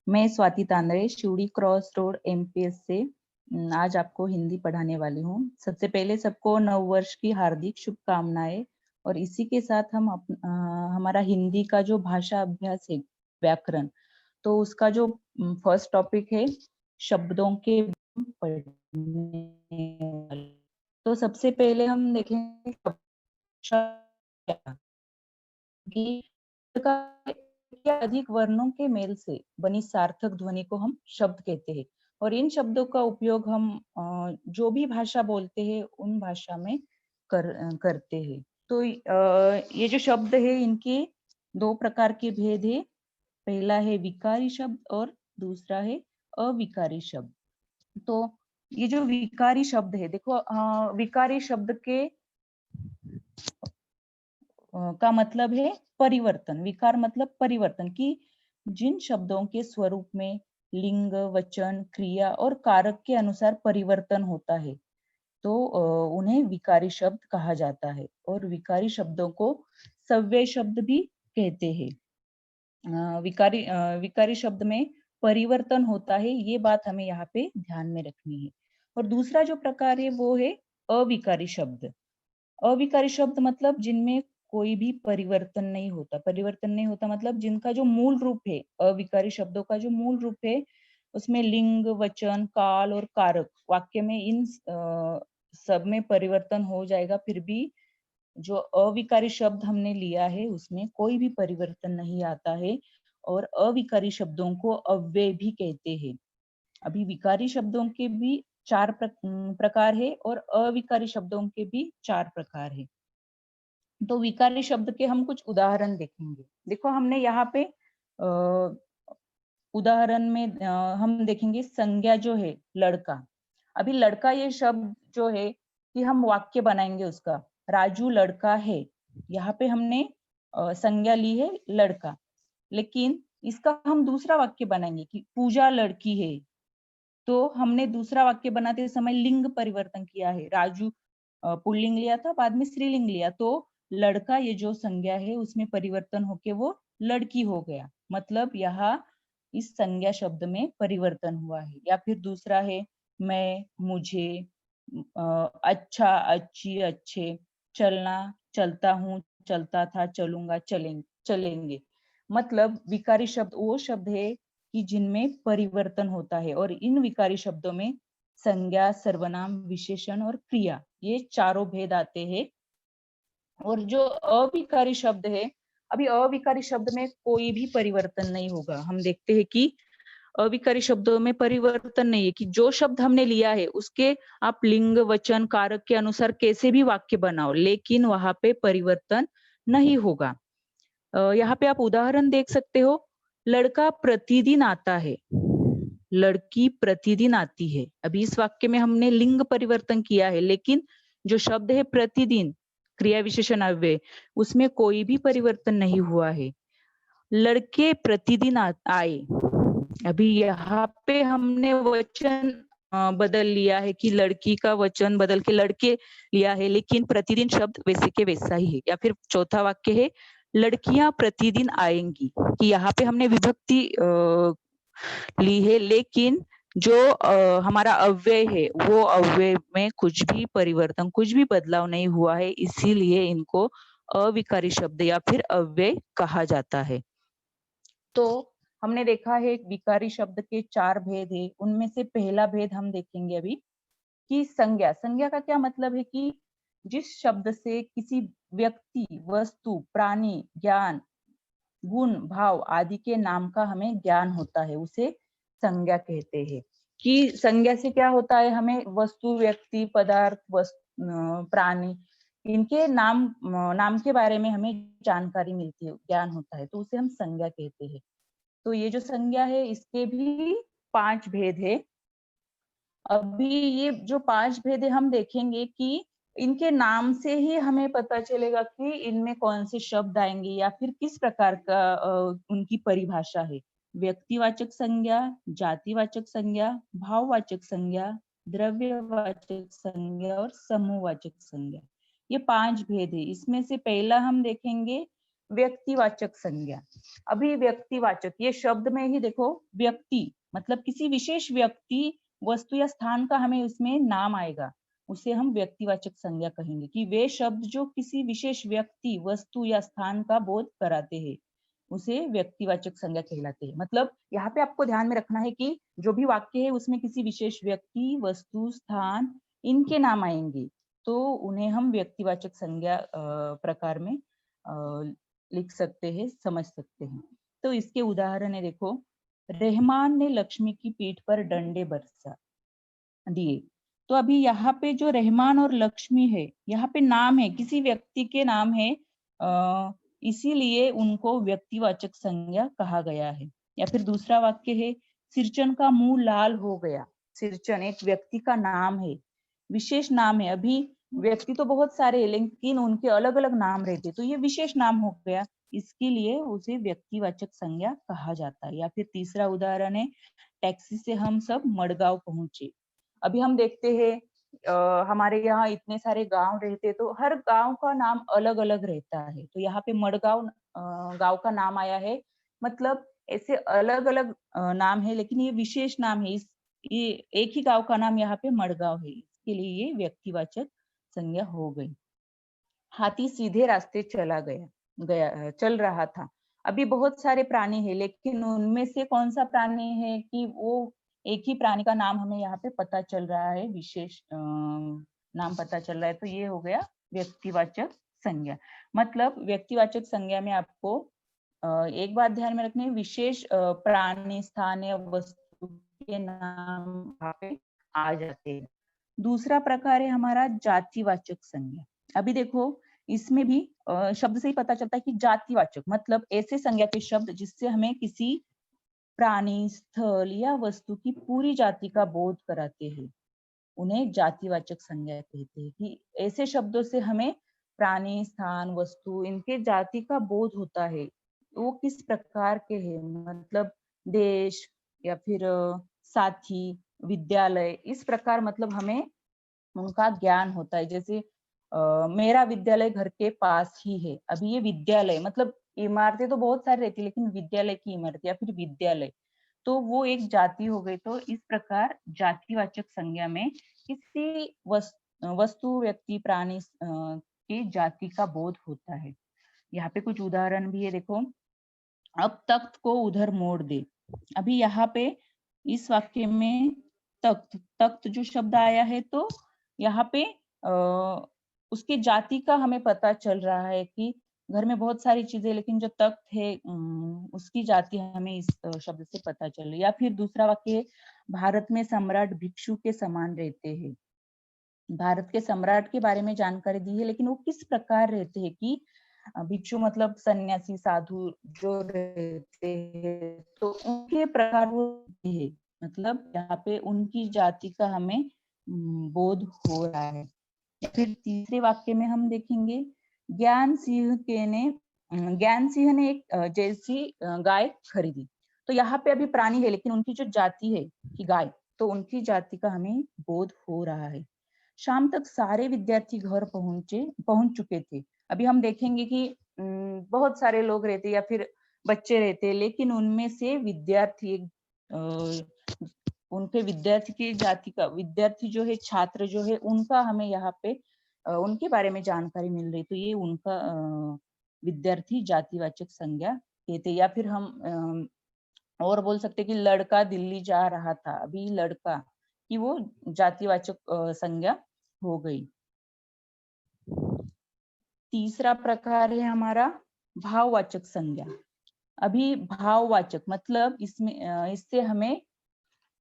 मैं Swati Tandade, Shivdi cross road MPS से आज आपको हिंदी पढ़ाने वाली हूँ। सबसे पहले सबको नव वर्ष की हार्दिक शुभकामनाएं। और इसी के साथ हम हमारा हिंदी का जो भाषा अभ्यास है, व्याकरण, तो उसका जो फर्स्ट टॉपिक है शब्दों के पढ़ने वाले। तो सबसे पहले हम देखेंगे शब्द कि या अधिक वर्णों के मेल से बनी सार्थक ध्वनि को हम शब्द कहते हैं। और इन शब्दों का उपयोग हम जो भी भाषा बोलते हैं उन भाषा में करते हैं। तो ये जो शब्द है इनके दो प्रकार के भेद है। पहला है विकारी शब्द और दूसरा है अविकारी शब्द। तो ये जो विकारी शब्द है, देखो विकारी शब्द के का मतलब है परिवर्तन। विकार मतलब परिवर्तन, कि जिन शब्दों के स्वरूप में लिंग, वचन, क्रिया और कारक के अनुसार परिवर्तन होता है, तो उन्हें विकारी शब्द कहा जाता है। और विकारी शब्दों को सव्य शब्द भी कहते हैं। विकारी शब्द में परिवर्तन होता है, ये बात हमें यहाँ पे ध्यान में रखनी है। और दूसरा जो प्रकार है वो है अविकारी शब्द। अविकारी शब्द मतलब जिनमें कोई भी परिवर्तन नहीं होता। परिवर्तन नहीं होता मतलब जिनका जो मूल रूप है, अविकारी शब्दों का जो मूल रूप है, उसमें लिंग, वचन, काल और कारक, वाक्य में इन सब में परिवर्तन हो जाएगा, फिर भी जो अविकारी शब्द हमने लिया है उसमें कोई भी परिवर्तन नहीं आता है। और अविकारी शब्दों को अव्यय भी कहते हैं। अभी विकारी शब्दों के भी चार प्रकार है और अविकारी शब्दों के भी चार प्रकार है। तो विकारी शब्द के हम कुछ उदाहरण देखेंगे। देखो हमने यहाँ पे उदाहरण में हम देखेंगे संज्ञा जो है लड़का। अभी लड़का ये शब्द जो है कि हम वाक्य बनाएंगे उसका, राजू लड़का है। यहाँ पे हमने संज्ञा ली है लड़का, लेकिन इसका हम दूसरा वाक्य बनाएंगे कि पूजा लड़की है। तो हमने दूसरा वाक्य बनाते समय लिंग परिवर्तन किया है। राजू पुल्लिंग लिया था, बाद में स्त्रीलिंग लिया, तो लड़का ये जो संज्ञा है उसमें परिवर्तन होके वो लड़की हो गया। मतलब यहाँ इस संज्ञा शब्द में परिवर्तन हुआ है। या फिर दूसरा है मैं, मुझे, अच्छा, अच्छी, अच्छे, चलना, चलता हूँ, चलता था, चलूंगा, चलेंगे। मतलब विकारी शब्द वो शब्द है कि जिनमें परिवर्तन होता है। और इन विकारी शब्दों में संज्ञा, सर्वनाम, विशेषण और क्रिया, ये चारों भेद आते हैं। और जो अविकारी शब्द है, अभी अविकारी शब्द में कोई भी परिवर्तन नहीं होगा। हम देखते हैं कि अविकारी शब्दों में परिवर्तन नहीं है, कि जो शब्द हमने लिया है उसके आप लिंग, वचन, कारक के अनुसार कैसे भी वाक्य बनाओ, लेकिन वहां पे परिवर्तन नहीं होगा। यहाँ पे आप उदाहरण देख सकते हो, लड़का प्रतिदिन आता है, लड़की प्रतिदिन आती है। अभी इस वाक्य में हमने लिंग परिवर्तन किया है, लेकिन जो शब्द है प्रतिदिन, क्रिया विशेषण अव्यय, उसमें कोई भी परिवर्तन नहीं हुआ है। लड़के प्रतिदिन आए, अभी यहाँ पे हमने वचन बदल लिया है कि लड़की का वचन बदल के लड़के लिया है, लेकिन प्रतिदिन शब्द वैसे के वैसा ही है। या फिर चौथा वाक्य है लड़कियां प्रतिदिन आएंगी, कि यहाँ पे हमने विभक्ति ली है, लेकिन जो हमारा अव्यय है वो अव्यय में कुछ भी परिवर्तन, कुछ भी बदलाव नहीं हुआ है, इसीलिए इनको अविकारी शब्द या फिर अव्यय कहा जाता है। तो हमने देखा है विकारी शब्द के चार भेद है। उनमें से पहला भेद हम देखेंगे अभी कि संज्ञा। संज्ञा का क्या मतलब है कि जिस शब्द से किसी व्यक्ति, वस्तु, प्राणी, ज्ञान, गुण, भाव आदि के नाम का हमें ज्ञान होता है, उसे संज्ञा कहते हैं। कि संज्ञा से क्या होता है, हमें वस्तु, व्यक्ति, पदार्थ, प्राणी, इनके नाम के बारे में हमें जानकारी मिलती है, ज्ञान होता है, तो उसे हम संज्ञा कहते हैं। तो ये जो संज्ञा है इसके भी 5 भेद है। अभी ये जो 5 भेद है हम देखेंगे कि इनके नाम से ही हमें पता चलेगा कि इनमें कौन से शब्द आएंगे या फिर किस प्रकार का उनकी परिभाषा है। व्यक्तिवाचक संज्ञा, जातिवाचक संज्ञा, भाववाचक संज्ञा, द्रव्यवाचक संज्ञा और समूहवाचक संज्ञा, ये 5 भेद है। इसमें से पहला हम देखेंगे व्यक्तिवाचक संज्ञा। अभी व्यक्तिवाचक, ये शब्द में ही देखो व्यक्ति मतलब किसी विशेष व्यक्ति, वस्तु या स्थान का हमें उसमें नाम आएगा, उसे हम व्यक्तिवाचक संज्ञा कहेंगे कि वे शब्द जो किसी विशेष व्यक्ति, वस्तु या स्थान का बोध कराते हैं, उसे व्यक्तिवाचक संज्ञा कहलाते हैं। मतलब यहाँ पे आपको ध्यान में रखना है कि जो भी वाक्य है उसमें किसी विशेष व्यक्ति, वस्तु, स्थान, इनके नाम आएंगे तो उन्हें हम व्यक्तिवाचक संज्ञा प्रकार में लिख सकते हैं, समझ सकते हैं। तो इसके उदाहरण है, देखो, रहमान ने लक्ष्मी की पीठ पर डंडे बरसा दिए। तो अभी यहाँ पे जो रहमान और लक्ष्मी है, यहाँ पे नाम है, किसी व्यक्ति के नाम है, इसीलिए उनको व्यक्तिवाचक संज्ञा कहा गया है। या फिर दूसरा वाक्य है, सिरचन का मुंह लाल हो गया। सिरचन एक व्यक्ति का नाम है, विशेष नाम है। अभी व्यक्ति तो बहुत सारे हैं लेकिन उनके अलग अलग नाम रहते, तो ये विशेष नाम हो गया, इसके लिए उसे व्यक्तिवाचक संज्ञा कहा जाता है। या फिर तीसरा उदाहरण है, टैक्सी से हम सब मडगांव पहुंचे। अभी हम देखते हैं हमारे यहाँ इतने सारे गांव रहते, तो हर गांव का नाम अलग अलग रहता है। तो यहाँ पे मडगांव गांव का नाम आया है, मतलब ऐसे अलग अलग नाम है लेकिन ये विशेष नाम है। ये एक ही गांव का नाम यहाँ पे मडगांव है, इसके लिए ये व्यक्तिवाचक संज्ञा हो गई। हाथी सीधे रास्ते चल रहा था। अभी बहुत सारे प्राणी है लेकिन उनमें से कौन सा प्राणी है कि वो एक ही प्राणी का नाम हमें यहाँ पे पता चल रहा है, विशेष नाम पता चल रहा है, तो ये हो गया व्यक्तिवाचक संज्ञा। मतलब व्यक्तिवाचक संज्ञा में आपको एक बात ध्यान में रखनी है, विशेष प्राणी, स्थान या वस्तु के नाम यहाँ पे आ जाते हैं। दूसरा प्रकार है हमारा जातिवाचक संज्ञा। अभी देखो इसमें भी शब्द से ही पता चलता है कि जातिवाचक मतलब ऐसे संज्ञा के शब्द जिससे हमें किसी प्राणी, स्थल या वस्तु की पूरी जाति का बोध कराते हैं, उन्हें जातिवाचक संज्ञा कहते हैं। कि ऐसे शब्दों से हमें प्राणी, स्थान, वस्तु, इनके जाति का बोध होता है, वो किस प्रकार के हैं, मतलब देश या फिर साथी, विद्यालय, इस प्रकार मतलब हमें उनका ज्ञान होता है। जैसे मेरा विद्यालय घर के पास ही है। अभी ये विद्यालय मतलब इमारतें तो बहुत सारी रहती है लेकिन विद्यालय की इमारत या फिर विद्यालय, तो वो एक जाति हो गई। तो इस प्रकार जातिवाचक संज्ञा में किसी वस्तु, व्यक्ति, प्राणी की जाति का बोध होता है। यहाँ पे कुछ उदाहरण भी है, देखो, अब तख्त को उधर मोड़ दे। अभी यहाँ पे इस वाक्य में तख्त तख्त जो शब्द आया है, तो यहाँ पे उसके जाति का हमें पता चल रहा है कि घर में बहुत सारी चीजें, लेकिन जो तख्त है उसकी जाति हमें इस शब्द से पता चल रही है। या फिर दूसरा वाक्य, भारत में सम्राट भिक्षु के समान रहते हैं। भारत के सम्राट के बारे में जानकारी दी है लेकिन वो किस प्रकार रहते हैं कि भिक्षु मतलब सन्यासी, साधु जो रहते हैं, तो उनके प्रकार वो है, मतलब यहाँ पे उनकी जाति का हमें बोध हो रहा है। फिर तीसरे वाक्य में हम देखेंगे, ज्ञान सिंह ने एक जैसी गाय खरीदी। तो यहाँ पे अभी प्राणी है लेकिन उनकी जो जाति है कि गाय, तो उनकी जाति का हमें बोध हो रहा है। शाम तक सारे विद्यार्थी घर पहुंच चुके थे। अभी हम देखेंगे कि बहुत सारे लोग रहते या फिर बच्चे रहते, लेकिन उनमें से विद्यार्थी उनके विद्यार्थी की जाति का विद्यार्थी जो है, छात्र जो है, उनका हमें यहाँ पे उनके बारे में जानकारी मिल रही, तो ये उनका विद्यार्थी जातिवाचक संज्ञा कहते। या फिर हम और बोल सकते कि लड़का दिल्ली जा रहा था। अभी लड़का कि वो जातिवाचक संज्ञा हो गई। तीसरा प्रकार है हमारा भाववाचक संज्ञा। अभी भाववाचक मतलब इसमें इससे हमें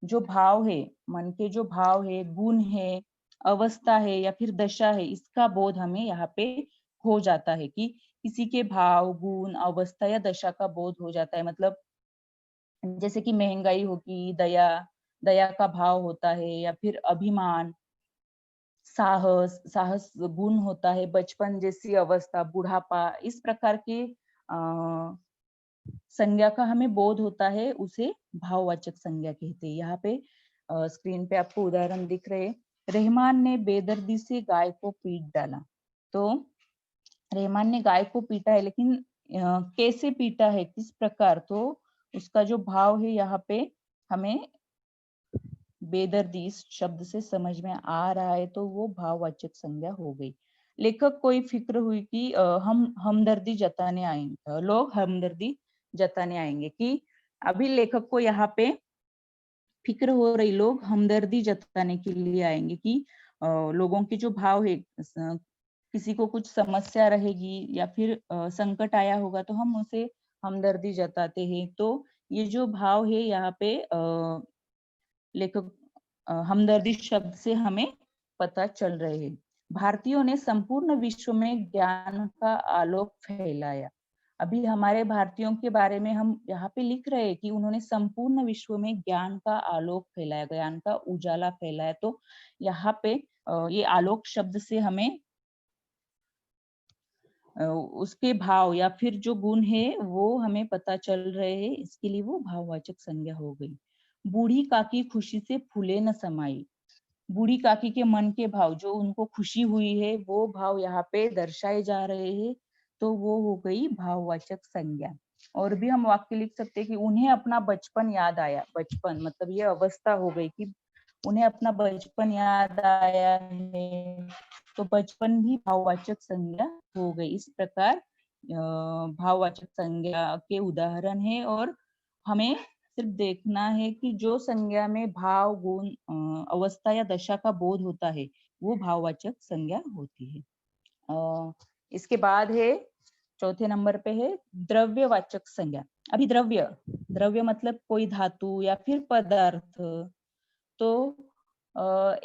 जो भाव है, मन के जो भाव है, गुण है, अवस्था है या फिर दशा है, इसका बोध हमें यहाँ पे हो जाता है कि किसी के भाव, गुण, अवस्था या दशा का बोध हो जाता है। मतलब जैसे कि महंगाई होगी, दया का भाव होता है, या फिर अभिमान, साहस गुण होता है, बचपन जैसी अवस्था, बुढ़ापा, इस प्रकार के संज्ञा का हमें बोध होता है, उसे भाववाचक संज्ञा कहते हैं। यहाँ पे स्क्रीन पे आपको उदाहरण दिख रहे हैं। रहमान ने बेदर्दी से गाय को पीट डाला। तो रहमान ने गाय को पीटा है लेकिन कैसे पीटा है, किस प्रकार, तो उसका जो भाव है यहाँ पे हमें बेदर्दी इस शब्द से समझ में आ रहा है, तो वो भाववाचक संज्ञा हो गई। लेखक को ही फिक्र हुई कि हम हमदर्दी जताने आएंगे, लोग हमदर्दी जताने आएंगे, कि अभी लेखक को यहाँ पे फिक्र हो रही, लोग हमदर्दी जताने के लिए आएंगे कि लोगों के जो भाव है, किसी को कुछ समस्या रहेगी या फिर संकट आया होगा तो हम उसे हमदर्दी जताते हैं। तो ये जो भाव है यहाँ पे लेखक हमदर्दी शब्द से हमें पता चल रहे हैं। भारतीयों ने संपूर्ण विश्व में ज्ञान का आलोक फैलाया। अभी हमारे भारतीयों के बारे में हम यहाँ पे लिख रहे हैं कि उन्होंने संपूर्ण विश्व में ज्ञान का आलोक फैलाया, ज्ञान का उजाला फैलाया। तो यहाँ पे ये आलोक शब्द से हमें उसके भाव या फिर जो गुण है वो हमें पता चल रहे हैं, इसके लिए वो भाववाचक संज्ञा हो गई। बूढ़ी काकी खुशी से फूले न समाई। बूढ़ी काकी के मन के भाव, जो उनको खुशी हुई है, वो भाव यहाँ पे दर्शाए जा रहे हैं, तो वो हो गई भाववाचक संज्ञा। और भी हम वाक्य लिख सकते हैं कि उन्हें अपना बचपन याद आया। बचपन मतलब ये अवस्था हो गई कि उन्हें अपना बचपन याद आया है, तो बचपन भी भाववाचक संज्ञा हो गई। इस प्रकार भाववाचक संज्ञा के उदाहरण है, और हमें सिर्फ देखना है कि जो संज्ञा में भाव, गुण, अवस्था या दशा का बोध होता है, वो भाववाचक संज्ञा होती है। इसके बाद है चौथे नंबर पे है द्रव्यवाचक संज्ञा। अभी द्रव्य, द्रव्य मतलब कोई धातु या फिर पदार्थ। तो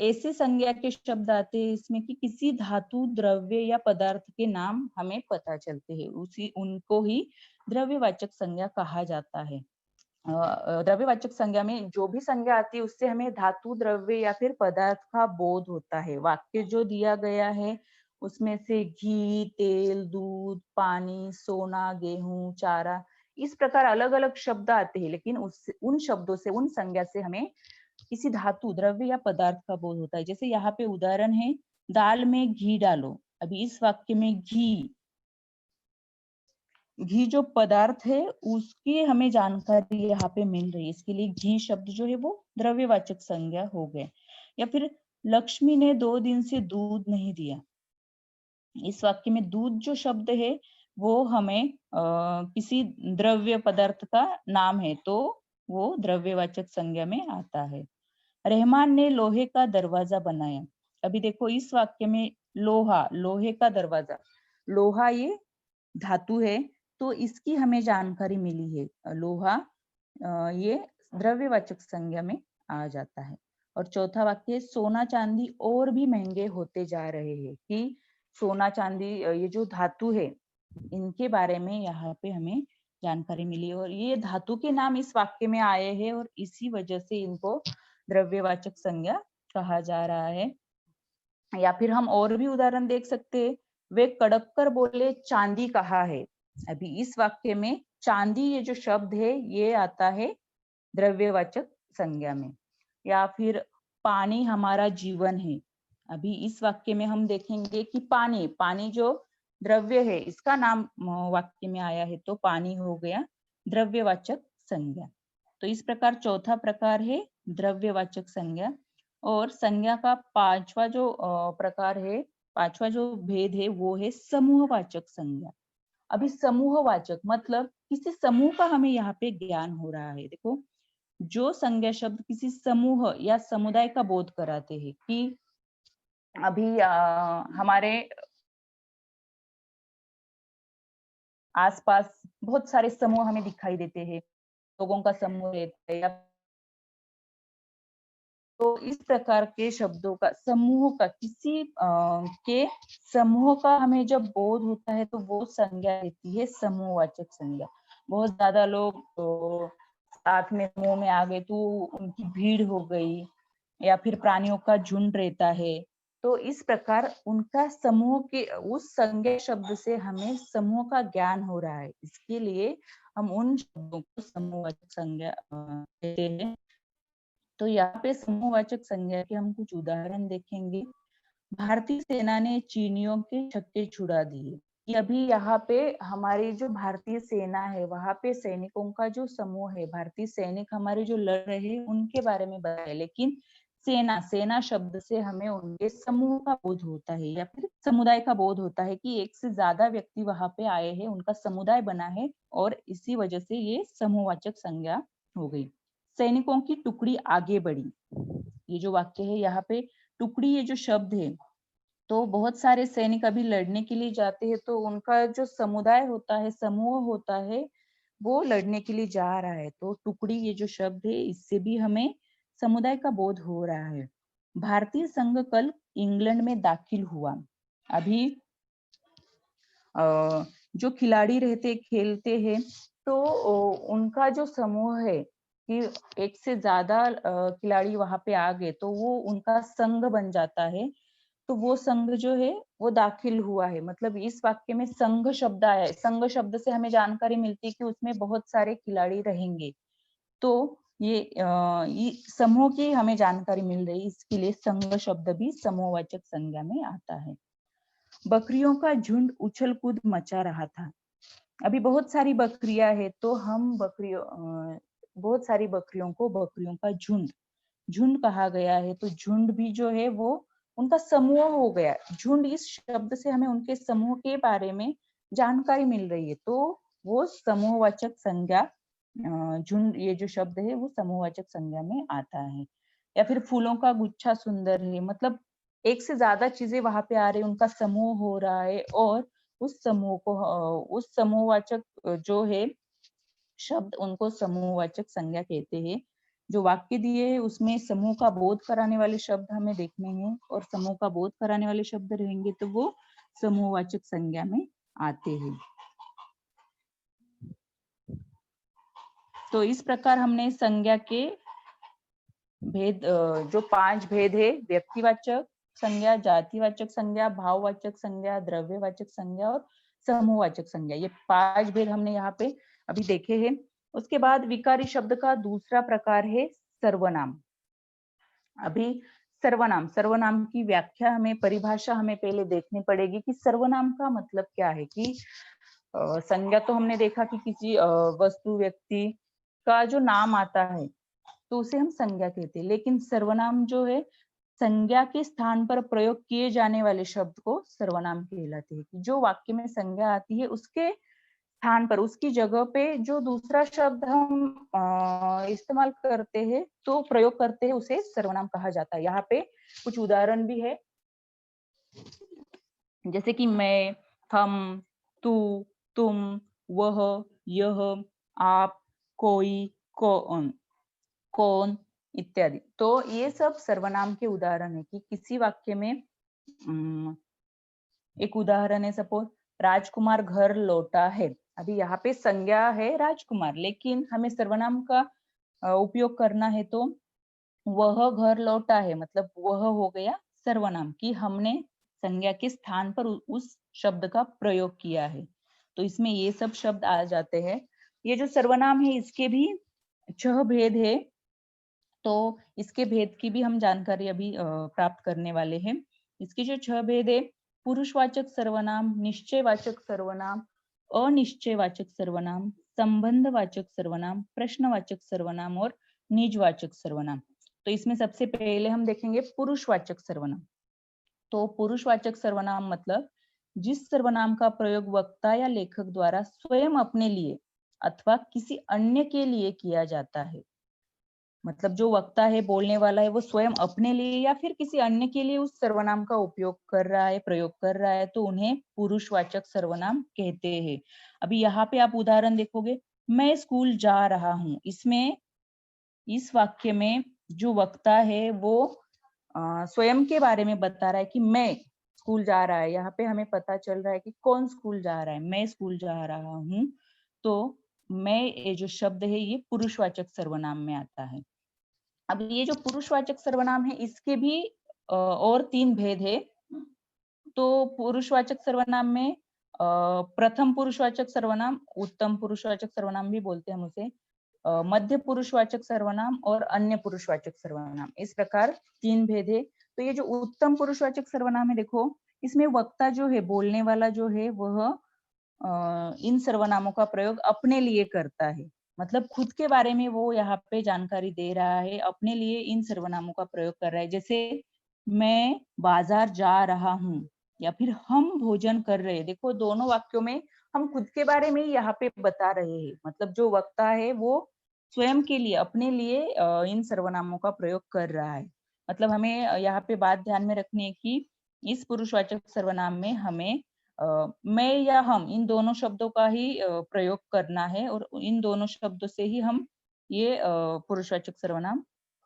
ऐसे संज्ञा के शब्द आते हैं इसमें कि किसी धातु, द्रव्य या पदार्थ के नाम हमें पता चलते हैं, उसी उनको ही द्रव्यवाचक संज्ञा कहा जाता है। द्रव्यवाचक संज्ञा में जो भी संज्ञा आती है उससे हमें धातु, द्रव्य या फिर पदार्थ का बोध होता है। वाक्य जो दिया गया है उसमें से घी, तेल, दूध, पानी, सोना, गेहूं, चारा, इस प्रकार अलग अलग शब्द आते हैं, लेकिन उन शब्दों से, उन संज्ञा से हमें किसी धातु, द्रव्य या पदार्थ का बोध होता है। जैसे यहाँ पे उदाहरण है, दाल में घी डालो। अभी इस वाक्य में घी, घी जो पदार्थ है उसकी हमें जानकारी यहाँ पे मिल रही है, इसके लिए घी शब्द जो है वो द्रव्यवाचक संज्ञा हो गए। या फिर लक्ष्मी ने 2 दिन से दूध नहीं दिया। इस वाक्य में दूध जो शब्द है वो हमें किसी द्रव्य पदार्थ का नाम है, तो वो द्रव्यवाचक संज्ञा में आता है। रहमान ने लोहे का दरवाजा बनाया। अभी देखो इस वाक्य में लोहा, लोहे का दरवाजा, लोहा ये धातु है, तो इसकी हमें जानकारी मिली है। लोहा ये द्रव्यवाचक संज्ञा में आ जाता है। और चौथा वाक्य है, सोना चांदी और भी महंगे होते जा रहे हैं, कि सोना चांदी ये जो धातु है इनके बारे में यहाँ पे हमें जानकारी मिली, और ये धातु के नाम इस वाक्य में आए हैं और इसी वजह से इनको द्रव्यवाचक संज्ञा कहा जा रहा है। या फिर हम और भी उदाहरण देख सकते हैं, वे कड़क कर बोले चांदी कहाँ है। अभी इस वाक्य में चांदी ये जो शब्द है ये आता है द्रव्यवाचक संज्ञा में। या फिर पानी हमारा जीवन है। अभी इस वाक्य में हम देखेंगे कि पानी, पानी जो द्रव्य है इसका नाम वाक्य में आया है, तो पानी हो गया द्रव्यवाचक संज्ञा। तो इस प्रकार चौथा प्रकार है द्रव्यवाचक संज्ञा। और संज्ञा का पांचवा जो प्रकार है, पांचवा जो भेद है वो है समूहवाचक संज्ञा। अभी समूहवाचक मतलब किसी समूह का हमें यहाँ पे ज्ञान हो रहा है। देखो जो संज्ञा शब्द किसी समूह या समुदाय का बोध कराते हैं, कि अभी हमारे आसपास बहुत सारे समूह हमें दिखाई देते हैं, लोगों का समूह रहता है, तो इस प्रकार के शब्दों का, समूह का, किसी के समूह का हमें जब बोध होता है तो वो संज्ञा रहती है समूहवाचक संज्ञा। बहुत ज्यादा लोग तो साथ में समूह में आ गए तो उनकी भीड़ हो गई, या फिर प्राणियों का झुंड रहता है, तो इस प्रकार उनका समूह के, उस संज्ञा शब्द से हमें समूह का ज्ञान हो रहा है, इसके लिए हम उन शब्दों को समूहवाचक संज्ञा कहते हैं। तो यहाँ पे समूहवाचक संज्ञा के हम कुछ उदाहरण देखेंगे। भारतीय सेना ने चीनियों के छक्के छुड़ा दिए। कि अभी यहाँ पे हमारी जो भारतीय सेना है, वहां पे सैनिकों का जो समूह है, भारतीय सैनिक हमारे जो लड़ रहे हैं उनके बारे में बताया, लेकिन सेना सेना शब्द से हमें उनके समूह का बोध होता है या फिर समुदाय का बोध होता है कि एक से ज्यादा व्यक्ति वहां पे आए हैं, उनका समुदाय बना है और इसी वजह से ये समूहवाचक संज्ञा हो गई। सैनिकों की टुकड़ी आगे बढ़ी, ये जो वाक्य है यहाँ पे टुकड़ी, ये जो शब्द है, तो बहुत सारे सैनिक अभी लड़ने के लिए जाते हैं, तो उनका जो समुदाय होता है, समूह होता है, वो लड़ने के लिए जा रहा है। तो टुकड़ी ये जो शब्द है, इससे भी हमें समुदाय का बोध हो रहा है। भारतीय संघ कल इंग्लैंड में दाखिल हुआ। अभी जो खिलाड़ी रहते खेलते हैं, तो उनका जो समूह है कि एक से ज्यादा खिलाड़ी वहां पे आ गए, तो वो उनका संघ बन जाता है। तो वो संघ जो है वो दाखिल हुआ है, मतलब इस वाक्य में संघ शब्द आया है। संघ शब्द से हमें जानकारी मिलती है कि उसमें बहुत सारे खिलाड़ी रहेंगे, तो ये समूह की हमें जानकारी मिल रही है, इसके लिए संघ शब्द भी समूहवाचक संज्ञा में आता है। बकरियों का झुंड उछल कूद मचा रहा था। अभी बहुत सारी बकरियां है, तो हम बहुत सारी बकरियों को बकरियों का झुंड झुंड कहा गया है। तो झुंड भी जो है वो उनका समूह हो गया। झुंड इस शब्द से हमें उनके समूह के बारे में जानकारी मिल रही है, तो वो समूहवाचक संज्ञा, झुंड ये जो शब्द है वो समूहवाचक संज्ञा में आता है। या फिर फूलों का गुच्छा सुंदर है, मतलब एक से ज्यादा चीजें वहां पे आ रही है, उनका समूह हो रहा है, और उस समूह को उस समूहवाचक जो है शब्द, उनको समूहवाचक संज्ञा कहते हैं। जो वाक्य दिए हैं उसमें समूह का बोध कराने वाले शब्द हमें देखने हैं, और समूह का बोध कराने वाले शब्द रहेंगे तो वो समूहवाचक संज्ञा में आते हैं। तो इस प्रकार हमने संज्ञा के भेद, जो 5 भेद है, व्यक्तिवाचक संज्ञा, जातिवाचक संज्ञा, भाववाचक संज्ञा, द्रव्यवाचक संज्ञा और समूहवाचक संज्ञा, ये 5 भेद हमने यहाँ पे अभी देखे हैं। उसके बाद विकारी शब्द का दूसरा प्रकार है सर्वनाम। अभी सर्वनाम, सर्वनाम की व्याख्या हमें, परिभाषा हमें पहले देखनी पड़ेगी कि सर्वनाम का मतलब क्या है। कि संज्ञा तो हमने देखा कि किसी वस्तु व्यक्ति का जो नाम आता है तो उसे हम संज्ञा कहते हैं, लेकिन सर्वनाम जो है संज्ञा के स्थान पर प्रयोग किए जाने वाले शब्द को सर्वनाम कहलाते हैं। कि जो वाक्य में संज्ञा आती है उसके स्थान पर, उसकी जगह पे जो दूसरा शब्द हम इस्तेमाल करते हैं, तो प्रयोग करते हैं, उसे सर्वनाम कहा जाता है। यहाँ पे कुछ उदाहरण भी है, जैसे कि मैं, हम, तू, तुम, वह, यह, आप, कोई, कौन, कौन इत्यादि। तो ये सब सर्वनाम के उदाहरण है। कि किसी वाक्य में एक उदाहरण है, सपोज राजकुमार घर लौटा है। अभी यहाँ पे संज्ञा है राजकुमार, लेकिन हमें सर्वनाम का उपयोग करना है, तो वह घर लौटा है, मतलब वह हो गया सर्वनाम, कि हमने संज्ञा के स्थान पर उस शब्द का प्रयोग किया है। तो इसमें ये सब शब्द आ जाते हैं। ये जो सर्वनाम है इसके भी 6 भेद है, तो इसके भेद की भी हम जानकारी अभी प्राप्त करने वाले हैं। इसके जो 6 भेद है, पुरुषवाचक सर्वनाम, निश्चयवाचक सर्वनाम, अनिश्चयवाचक सर्वनाम, संबंधवाचक सर्वनाम, प्रश्नवाचक सर्वनाम और निजवाचक सर्वनाम। तो इसमें सबसे पहले हम देखेंगे पुरुषवाचक सर्वनाम। तो पुरुषवाचक सर्वनाम मतलब जिस सर्वनाम का प्रयोग वक्ता या लेखक द्वारा स्वयं अपने लिए अथवा किसी अन्य के लिए किया जाता है। मतलब जो वक्ता है, बोलने वाला है, वो स्वयं अपने लिए या फिर किसी अन्य के लिए उस सर्वनाम का उपयोग कर रहा है, प्रयोग कर रहा है, तो उन्हें पुरुषवाचक सर्वनाम कहते हैं। अभी यहाँ पे आप उदाहरण देखोगे, मैं स्कूल जा रहा हूँ। इसमें इस वाक्य में जो वक्ता है वो स्वयं के बारे में बता रहा है कि मैं स्कूल जा रहा है। यहाँ पे हमें पता चल रहा है कि कौन स्कूल जा रहा है, मैं स्कूल जा रहा हूँ। तो मैं ये जो शब्द है ये पुरुषवाचक सर्वनाम में आता है। अब ये जो पुरुषवाचक सर्वनाम है इसके भी और 3 भेद है। तो पुरुषवाचक सर्वनाम में प्रथम पुरुषवाचक सर्वनाम, उत्तम पुरुषवाचक सर्वनाम भी बोलते हैं हम उसे, मध्य पुरुषवाचक सर्वनाम और अन्य पुरुषवाचक सर्वनाम, इस प्रकार 3 भेद है। तो ये जो उत्तम पुरुषवाचक सर्वनाम है, देखो इसमें वक्ता जो है, बोलने वाला जो है, वह इन सर्वनामों का प्रयोग अपने लिए करता है। मतलब खुद के बारे में वो यहाँ पे जानकारी दे रहा है, अपने लिए इन सर्वनामों का प्रयोग कर रहा है। जैसे मैं बाजार जा रहा हूँ या फिर हम भोजन कर रहे हैं। देखो दोनों वाक्यों में हम खुद के बारे में ही यहाँ पे बता रहे हैं। मतलब जो वक्ता है वो स्वयं के लिए, अपने लिए इन सर्वनामों का प्रयोग कर रहा है। मतलब हमें यहाँ पे बात ध्यान में रखनी है कि इस पुरुषवाचक सर्वनाम में हमें मैं या हम इन दोनों शब्दों का ही प्रयोग करना है और इन दोनों शब्दों से ही हम ये पुरुषवाचक सर्वनाम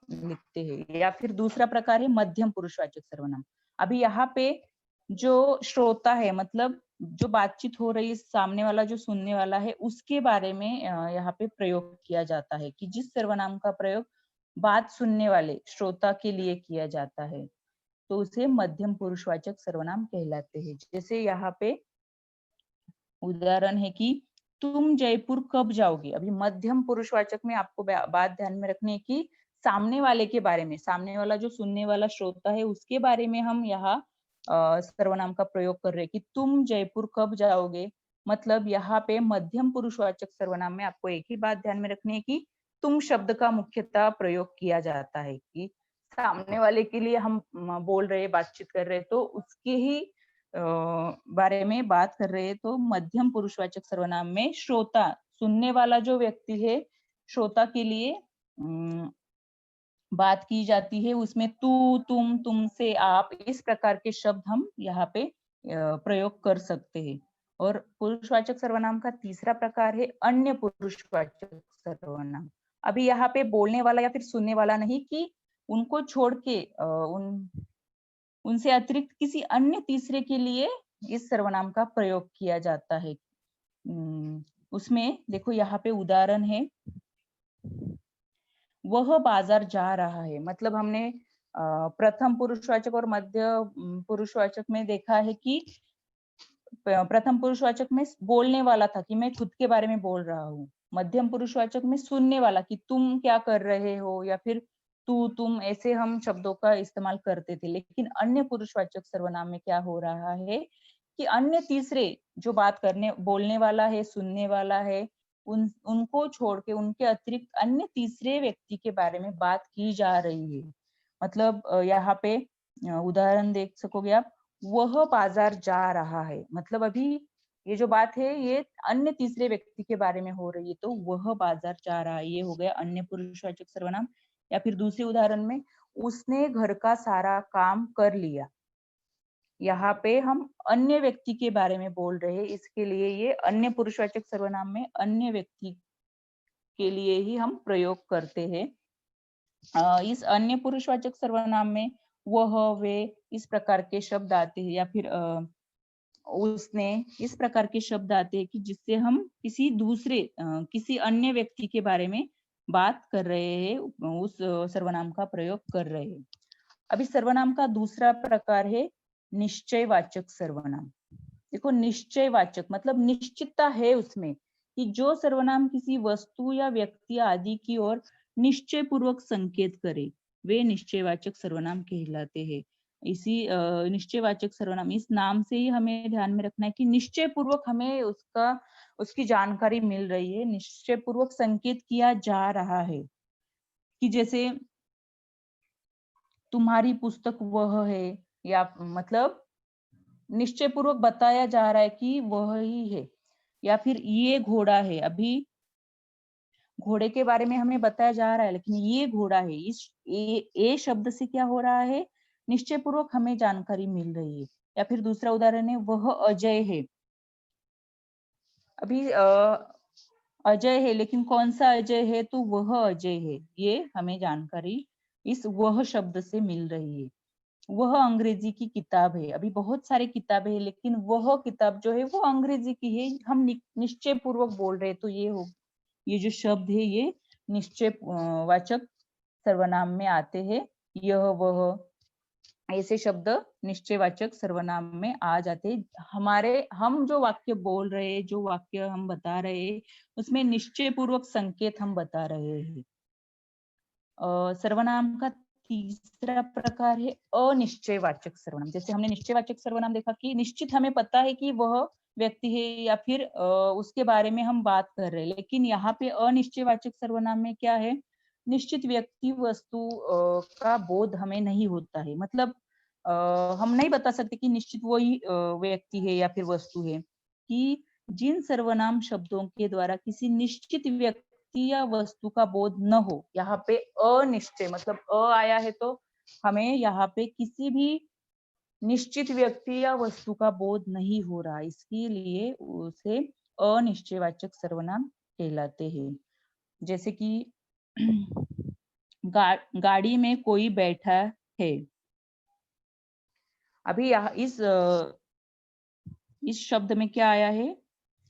लिखते हैं। या फिर दूसरा प्रकार है मध्यम पुरुषवाचक सर्वनाम। अभी यहाँ पे जो श्रोता है, मतलब जो बातचीत हो रही है, सामने वाला जो सुनने वाला है, उसके बारे में यहाँ पे प्रयोग किया जाता है कि जिस सर्वनाम का प्रयोग बात सुनने वाले श्रोता के लिए किया जाता है, तो उसे मध्यम पुरुषवाचक सर्वनाम कहलाते हैं। जैसे यहाँ पे उदाहरण है कि तुम जयपुर कब जाओगे। अभी मध्यम पुरुषवाचक में आपको बात ध्यान में रखनी है कि सामने वाले के बारे में, सामने वाला जो सुनने वाला श्रोता है उसके बारे में हम यहाँ सर्वनाम का प्रयोग कर रहे हैं कि तुम जयपुर कब जाओगे। मतलब यहाँ पे मध्यम पुरुषवाचक सर्वनाम में आपको एक ही बात ध्यान में रखनी है कि तुम शब्द का मुख्यतः प्रयोग किया जाता है कि सामने वाले के लिए हम बोल रहे, बातचीत कर रहे, तो उसके ही बारे में बात कर रहे हैं। तो मध्यम पुरुषवाचक सर्वनाम में श्रोता, सुनने वाला जो व्यक्ति है, श्रोता के लिए बात की जाती है। उसमें तू, तुम, तुमसे, आप, इस प्रकार के शब्द हम यहाँ पे प्रयोग कर सकते हैं। और पुरुषवाचक सर्वनाम का तीसरा प्रकार है अन्य पुरुषवाचक सर्वनाम। अभी यहाँ पे बोलने वाला या फिर सुनने वाला नहीं, कि उनको छोड़ के उनसे अतिरिक्त किसी अन्य तीसरे के लिए इस सर्वनाम का प्रयोग किया जाता है। उसमें देखो यहाँ पे उदाहरण है, वह बाजार जा रहा है। मतलब हमने प्रथम पुरुषवाचक और मध्य पुरुषवाचक में देखा है कि प्रथम पुरुषवाचक में बोलने वाला था कि मैं खुद के बारे में बोल रहा हूँ। मध्यम पुरुषवाचक में सुनने वाला कि तुम क्या कर रहे हो, या फिर तू, तुम, ऐसे हम शब्दों का इस्तेमाल करते थे। लेकिन अन्य पुरुषवाचक सर्वनाम में क्या हो रहा है कि अन्य तीसरे जो बात करने, बोलने वाला है, सुनने वाला है, उनको छोड़ के उनके अतिरिक्त अन्य तीसरे व्यक्ति के बारे में बात की जा रही है। मतलब यहाँ पे उदाहरण देख सकोगे आप, वह बाजार जा रहा है। मतलब अभी ये जो बात है ये अन्य तीसरे व्यक्ति के बारे में हो रही है, तो वह बाजार जा रहा है, ये हो गया अन्य पुरुषवाचक सर्वनाम। या फिर दूसरे उदाहरण में, उसने घर का सारा काम कर लिया। यहाँ पे हम अन्य व्यक्ति के बारे में बोल रहे हैं, इसके लिए ये अन्य पुरुषवाचक सर्वनाम में अन्य व्यक्ति के लिए ही हम प्रयोग करते हैं। इस अन्य पुरुषवाचक सर्वनाम में वह, वे, इस प्रकार के शब्द आते हैं, या फिर उसने, इस प्रकार के शब्द आते हैं कि जिससे हम किसी दूसरे किसी अन्य व्यक्ति के बारे में बात कर रहे हैं, उस सर्वनाम का प्रयोग कर रहे हैं। अभी सर्वनाम का दूसरा प्रकार है निश्चयवाचक सर्वनाम। देखो निश्चयवाचक मतलब निश्चितता है उसमें, कि जो सर्वनाम किसी वस्तु या व्यक्ति आदि की ओर निश्चय पूर्वक संकेत करे, वे निश्चयवाचक सर्वनाम कहलाते हैं। इसी निश्चयवाचक सर्वनाम, इस नाम से ही हमें ध्यान में रखना है कि निश्चय पूर्वक हमें उसकी जानकारी मिल रही है, निश्चय पूर्वक संकेत किया जा रहा है। कि जैसे तुम्हारी पुस्तक वह है, या मतलब निश्चय पूर्वक बताया जा रहा है कि वह ही है। या फिर ये घोड़ा है, अभी घोड़े के बारे में हमें बताया जा रहा है, लेकिन ये घोड़ा है, इस ए शब्द से क्या हो रहा है, निश्चय पूर्वक हमें जानकारी मिल रही है। या फिर दूसरा उदाहरण है, वह अजय है। अभी अजय है, लेकिन कौन सा अजय है, तो वह अजय है, ये हमें जानकारी इस वह शब्द से मिल रही है। वह अंग्रेजी की किताब है। अभी बहुत सारे किताबें हैं, लेकिन वह किताब जो है वो अंग्रेजी की है, हम निश्चय पूर्वक बोल रहे हैं, तो ये जो शब्द है ये निश्चय वाचक सर्वनाम में आते हैं। यह, वह, ऐसे शब्द निश्चयवाचक सर्वनाम में आ जाते हैं। हम जो वाक्य बोल रहे हैं, जो वाक्य हम बता रहे हैं, उसमें निश्चय पूर्वक संकेत हम बता रहे हैं। सर्वनाम का तीसरा प्रकार है अनिश्चयवाचक सर्वनाम। जैसे हमने निश्चयवाचक सर्वनाम देखा कि निश्चित हमें पता है कि वह व्यक्ति है या फिर उसके बारे में हम बात कर रहे हैं, लेकिन यहाँ पे अनिश्चयवाचक सर्वनाम में क्या है, निश्चित व्यक्ति वस्तु का बोध हमें नहीं होता है। मतलब हम नहीं बता सकते कि निश्चित वही व्यक्ति है या फिर वस्तु है। कि जिन सर्वनाम शब्दों के द्वारा किसी निश्चित व्यक्ति या वस्तु का बोध न हो, यहाँ पे अनिश्चय मतलब अ आया है तो हमें यहाँ पे किसी भी निश्चित व्यक्ति या वस्तु का बोध नहीं हो रहा, इसके लिए उसे अनिश्चयवाचक सर्वनाम कहलाते हैं। जैसे कि गाड़ी में कोई बैठा है। अभी यहाँ इस शब्द में क्या आया है,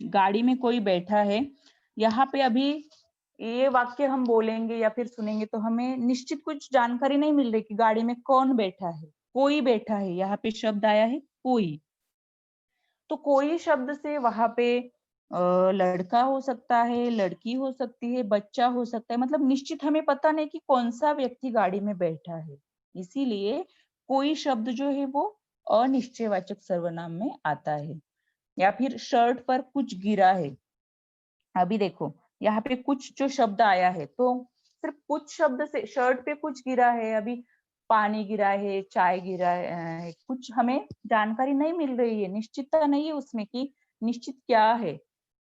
गाड़ी में कोई बैठा है। यहाँ पे अभी ये वाक्य हम बोलेंगे या फिर सुनेंगे तो हमें निश्चित कुछ जानकारी नहीं मिल रही कि गाड़ी में कौन बैठा है, कोई बैठा है। यहाँ पे शब्द आया है कोई, तो कोई शब्द से वहां पे लड़का हो सकता है, लड़की हो सकती है, बच्चा हो सकता है, मतलब निश्चित हमें पता नहीं कि कौन सा व्यक्ति गाड़ी में बैठा है। इसीलिए कोई शब्द जो है वो अनिश्चयवाचक सर्वनाम में आता है। या फिर शर्ट पर कुछ गिरा है। अभी देखो यहाँ पे कुछ जो शब्द आया है तो सिर्फ कुछ शब्द से शर्ट पे कुछ गिरा है, अभी पानी गिरा है, चाय गिरा है, कुछ हमें जानकारी नहीं मिल रही है, निश्चितता नहीं है उसमें कि निश्चित क्या है।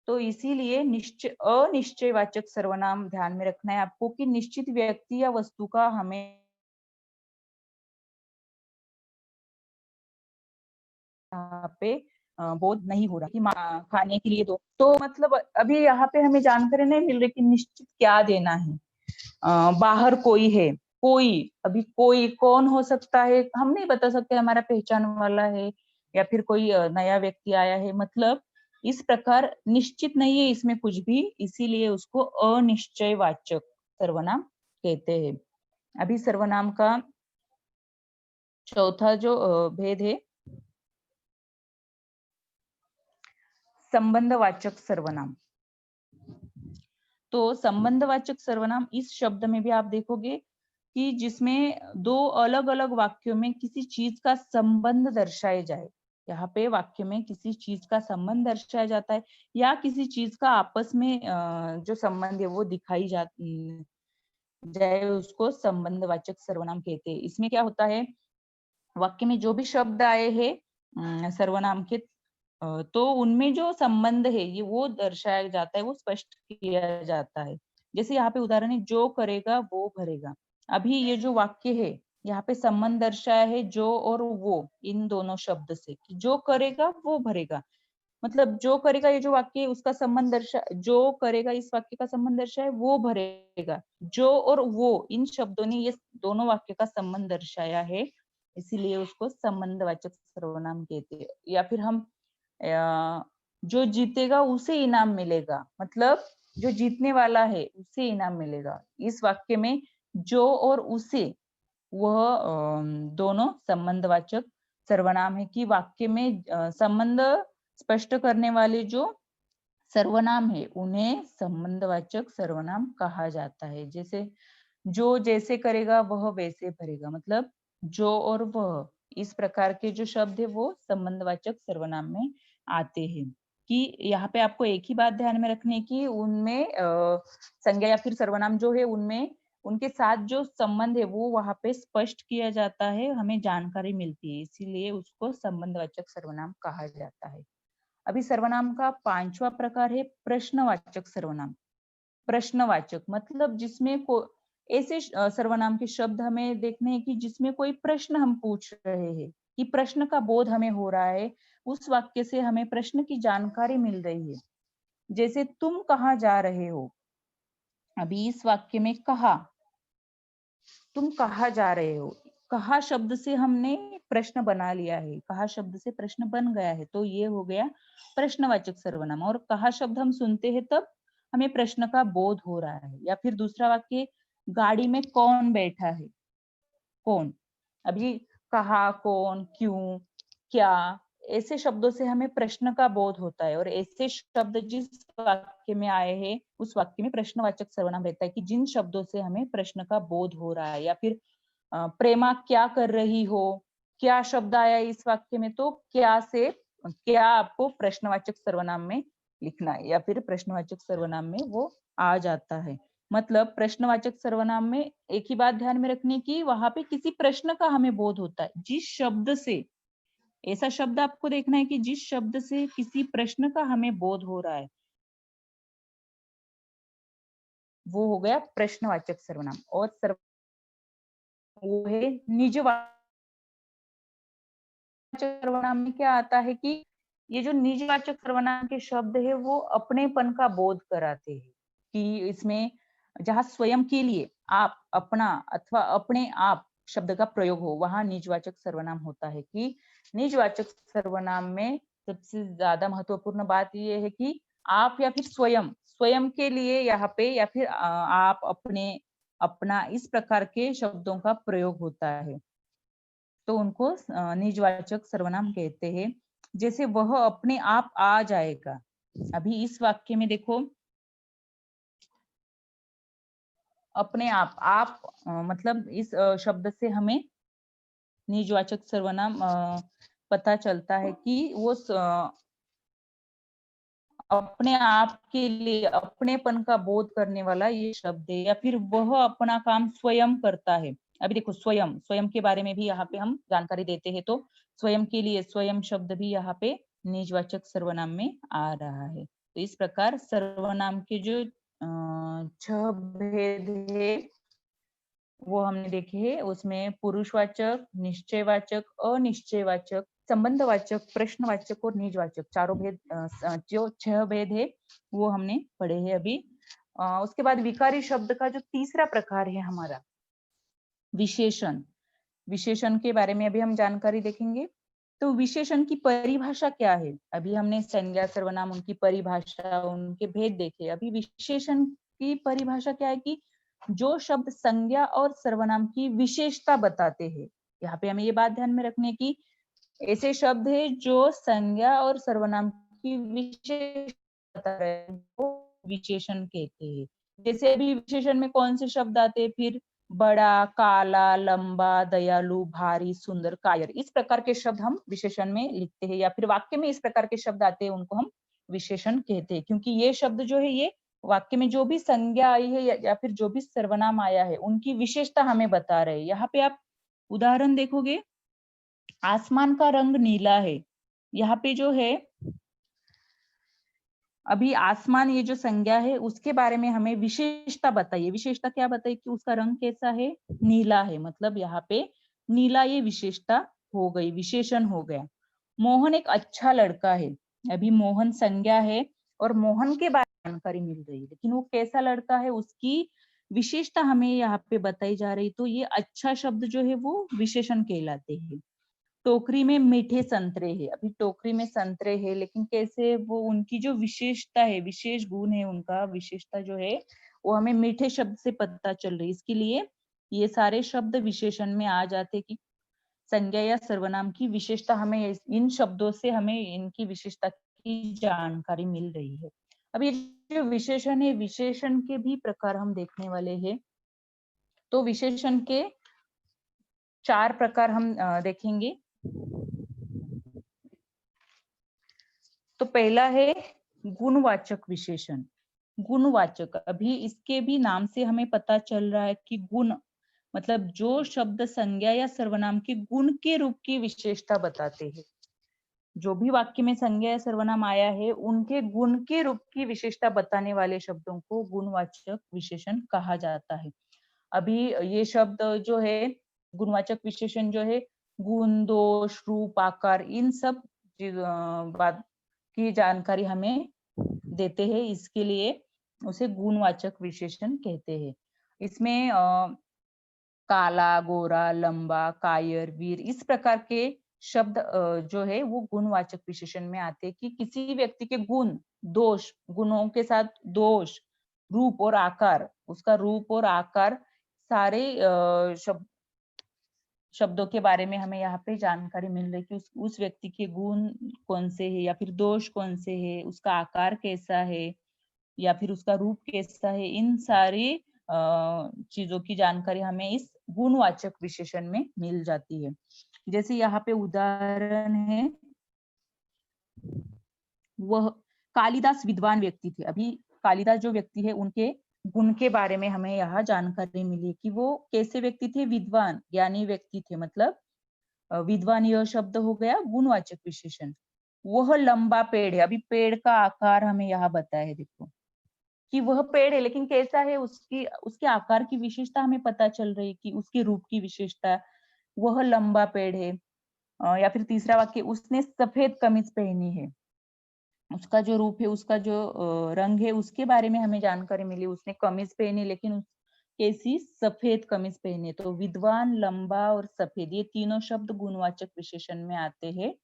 तो इसीलिए अनिश्चयवाचक सर्वनाम ध्यान में रखना है आपको कि निश्चित व्यक्ति या वस्तु का हमें यहाँ पे बोध नहीं हो रहा कि खाने के लिए दो, तो मतलब अभी यहाँ पे हमें जानकारी नहीं मिल रही कि निश्चित क्या देना है। बाहर कोई है, कोई, अभी कोई कौन हो सकता है हम नहीं बता सकते, हमारा पहचान वाला है या फिर कोई नया व्यक्ति आया है, मतलब इस प्रकार निश्चित नहीं है इसमें कुछ भी, इसीलिए उसको अनिश्चयवाचक सर्वनाम कहते हैं। अभी सर्वनाम का चौथा जो भेद है, संबंधवाचक सर्वनाम। तो संबंधवाचक सर्वनाम इस शब्द में भी आप देखोगे कि जिसमें दो अलग अलग वाक्यों में किसी चीज का संबंध दर्शाया जाए। यहाँ पे वाक्य में किसी चीज का संबंध दर्शाया जाता है या किसी चीज का आपस में जो संबंध है वो दिखाई जाए, उसको संबंधवाचक सर्वनाम कहते हैं। इसमें क्या होता है, वाक्य में जो भी शब्द आए हैं सर्वनाम के, तो उनमें जो संबंध है ये वो दर्शाया जाता है, वो स्पष्ट किया जाता है। जैसे यहाँ पे उदाहरण है, जो करेगा वो भरेगा। अभी ये जो वाक्य है यहाँ पे संबंध दर्शाया है जो और वो, इन दोनों शब्द से, कि जो करेगा वो भरेगा। मतलब जो करेगा ये जो वाक्य है उसका संबंध जो करेगा इस वाक्य का संबंध दर्शाया है, वो भरेगा। जो और वो इन शब्दों ने ये दोनों वाक्य का संबंध दर्शाया है, इसीलिए उसको संबंधवाचक सर्वनाम कहते हैं। या फिर हम जो जीतेगा उसे इनाम मिलेगा, मतलब जो जीतने वाला है उसे इनाम मिलेगा। इस वाक्य में जो और उसे वह दोनों संबंधवाचक सर्वनाम है कि वाक्य में संबंध स्पष्ट करने वाले जो सर्वनाम है उन्हें संबंधवाचक सर्वनाम कहा जाता है। जैसे जो जैसे करेगा वह वैसे भरेगा, मतलब जो और वह, इस प्रकार के जो शब्द है वो संबंधवाचक सर्वनाम में आते हैं। कि यहाँ पे आपको एक ही बात ध्यान में रखनी है कि उनमें संज्ञा या फिर सर्वनाम जो है उनमें उनके साथ जो संबंध है वो वहां पे स्पष्ट किया जाता है, हमें जानकारी मिलती है, इसीलिए उसको संबंधवाचक सर्वनाम कहा जाता है। अभी सर्वनाम का पांचवा प्रकार है प्रश्नवाचक सर्वनाम। प्रश्नवाचक मतलब जिसमें ऐसे सर्वनाम के शब्द हमें देखने हैं कि जिसमें कोई प्रश्न हम पूछ रहे हैं, कि प्रश्न का बोध हमें हो रहा है, उस वाक्य से हमें प्रश्न की जानकारी मिल रही है। जैसे तुम कहाँ जा रहे हो, अभी इस वाक्य में कहा, तुम कहाँ जा रहे हो, कहा शब्द से हमने प्रश्न बना लिया है, कहा शब्द से प्रश्न बन गया है, तो ये हो गया प्रश्नवाचक सर्वनाम। और कहा शब्द हम सुनते हैं तब हमें प्रश्न का बोध हो रहा है। या फिर दूसरा वाक्य, गाड़ी में कौन बैठा है, कौन, अभी कहा, कौन, क्यों, क्या, ऐसे शब्दों से हमें प्रश्न का बोध होता है। और ऐसे शब्द जिस वाक्य में आए हैं उस वाक्य में प्रश्नवाचक सर्वनाम रहता है कि जिन शब्दों से हमें प्रश्न का बोध हो रहा है। या फिर प्रेमा क्या कर रही हो, क्या शब्द आया इस वाक्य में, तो क्या से क्या आपको प्रश्नवाचक सर्वनाम में लिखना है या फिर प्रश्नवाचक सर्वनाम में वो आ जाता है। मतलब प्रश्नवाचक सर्वनाम में एक ही बात ध्यान में रखने की, वहां पे किसी प्रश्न का हमें बोध होता है। जिस शब्द से, ऐसा शब्द आपको देखना है कि जिस शब्द से किसी प्रश्न का हमें बोध हो रहा है, वो हो गया प्रश्नवाचक सर्वनाम। और वो है निजवाचक सर्वनाम में क्या आता है कि ये जो निजवाचक सर्वनाम के शब्द है वो अपनेपन का बोध कराते हैं, कि इसमें जहाँ स्वयं के लिए, आप, अपना अथवा अपने आप शब्द का प्रयोग हो, वहां निजवाचक सर्वनाम होता है। कि निजवाचक सर्वनाम में सबसे ज्यादा महत्वपूर्ण बात ये है कि आप या फिर स्वयं, स्वयं के लिए यहाँ पे, या फिर आप, अपने, अपना, इस प्रकार के शब्दों का प्रयोग होता है, तो उनको निजवाचक सर्वनाम कहते हैं। जैसे वह अपने आप आ जाएगा। अभी इस वाक्य में देखो, अपने आप मतलब इस शब्द से हमें निजवाचक सर्वनाम पता चलता है कि वो अपने आप के लिए अपनेपन का बोध करने वाला ये शब्द है, या फिर वह अपना काम स्वयं करता है। अभी देखो, स्वयं, स्वयं के बारे में भी यहाँ पे हम जानकारी देते हैं, तो स्वयं के लिए स्वयं शब्द भी यहाँ पे निजवाचक सर्वनाम में आ रहा है। तो इस प्रकार सर्वनाम के जो 6 भेद है वो हमने देखे हैं। उसमें पुरुषवाचक, निश्चयवाचक, अनिश्चयवाचक, संबंधवाचक, प्रश्नवाचक और निजवाचक, चारों भेद, जो 6 भेद है वो हमने पढ़े हैं अभी। उसके बाद विकारी शब्द का जो तीसरा प्रकार है हमारा, विशेषण। विशेषण के बारे में अभी हम जानकारी देखेंगे। तो विशेषण की परिभाषा क्या है? अभी हमने संज्ञा, सर्वनाम, उनकी परिभाषा, उनके भेद देखे। अभी विशेषण की परिभाषा क्या है कि जो शब्द संज्ञा और सर्वनाम की विशेषता बताते हैं। यहाँ पे हमें ये बात ध्यान में रखने की, ऐसे शब्द है जो संज्ञा और सर्वनाम की विशेषता बता रहे हैं, वो विशेषण कहते हैं। जैसे अभी विशेषण में कौन से शब्द आते हैं फिर? बड़ा, काला, लंबा, दयालु, भारी, सुंदर, कायर, इस प्रकार के शब्द हम विशेषण में लिखते हैं, या फिर वाक्य में इस प्रकार के शब्द आते हैं, उनको हम विशेषण कहते हैं। क्योंकि ये शब्द जो है, ये वाक्य में जो भी संज्ञा आई है या फिर जो भी सर्वनाम आया है, उनकी विशेषता हमें बता रहे हैं। यहाँ पे आप उदाहरण देखोगे, आसमान का रंग नीला है। यहाँ पे जो है, अभी आसमान, ये जो संज्ञा है, उसके बारे में हमें विशेषता बताइए। विशेषता क्या बताइए? कि उसका रंग कैसा है? नीला है। मतलब यहाँ पे नीला ये विशेषता हो गई, विशेषण हो गया। मोहन एक अच्छा लड़का है। अभी मोहन संज्ञा है और मोहन के बारे में जानकारी मिल रही है, लेकिन वो कैसा लड़का है उसकी विशेषता हमें यहाँ पे बताई जा रही। तो ये अच्छा शब्द जो है वो विशेषण कहलाते हैं। टोकरी में मीठे संतरे है। अभी टोकरी में संतरे है, लेकिन कैसे, वो उनकी जो विशेषता है, विशेष गुण है उनका, विशेषता जो है वो हमें मीठे शब्द से पता चल रही है। इसके लिए ये सारे शब्द विशेषण में आ जाते कि संज्ञा या सर्वनाम की विशेषता, हमें इन शब्दों से हमें इनकी विशेषता की जानकारी मिल रही है। अब ये जो विशेषण है, विशेषण के भी प्रकार हम देखने वाले हैं। तो विशेषण के 4 प्रकार हम देखेंगे। तो पहला है गुणवाचक विशेषण। गुणवाचक, अभी इसके भी नाम से हमें पता चल रहा है कि गुण मतलब जो शब्द संज्ञा या सर्वनाम के गुण के रूप की विशेषता बताते हैं। जो भी वाक्य में संज्ञा या सर्वनाम आया है, उनके गुण के रूप की विशेषता बताने वाले शब्दों को गुणवाचक विशेषण कहा जाता है। अभी ये शब्द जो है, गुणवाचक विशेषण जो है, गुण, दोष, रूप, आकार, इन सब बात की जानकारी हमें देते हैं। इसके लिए उसे गुणवाचक विशेषण कहते हैं। इसमें काला, गोरा, लंबा, कायर, वीर, इस प्रकार के शब्द जो है वो गुणवाचक विशेषण में आते हैं। कि किसी व्यक्ति के गुण, दोष, गुणों के साथ दोष, रूप और आकार, उसका रूप और आकार, सारे शब्दों के बारे में हमें यहाँ पे जानकारी मिल रही है कि उस व्यक्ति के गुण कौन से है, या फिर दोष कौन से है, उसका आकार कैसा है, या फिर उसका रूप कैसा है। इन सारे चीजों की जानकारी हमें इस गुणवाचक विशेषण में मिल जाती है। जैसे यहाँ पे उदाहरण है, वह कालिदास विद्वान व्यक्ति थे। अभी कालिदास जो व्यक्ति है उनके गुण के बारे में हमें यहाँ जानकारी मिली कि वो कैसे व्यक्ति थे, विद्वान ज्ञानी व्यक्ति थे। मतलब विद्वान यह शब्द हो गया गुणवाचक विशेषण। वह लंबा पेड़ है, अभी पेड़ का आकार हमें यहाँ बताया है, देखो कि वह पेड़ है लेकिन कैसा है, उसकी उसके आकार की विशेषता हमें पता चल रही है कि उसके रूप की विशेषता, वह लंबा पेड़ है। या फिर तीसरा वाक्य, उसने सफेद कमीज पहनी है, उसका जो रूप है, उसका जो रंग है, उसके बारे में हमें जानकारी मिली। उसने कमीज पहनी लेकिन कैसी, सफेद कमीज पहनी। तो विद्वान, लंबा और सफेद, ये तीनों शब्द गुणवाचक विशेषण में आते हैं।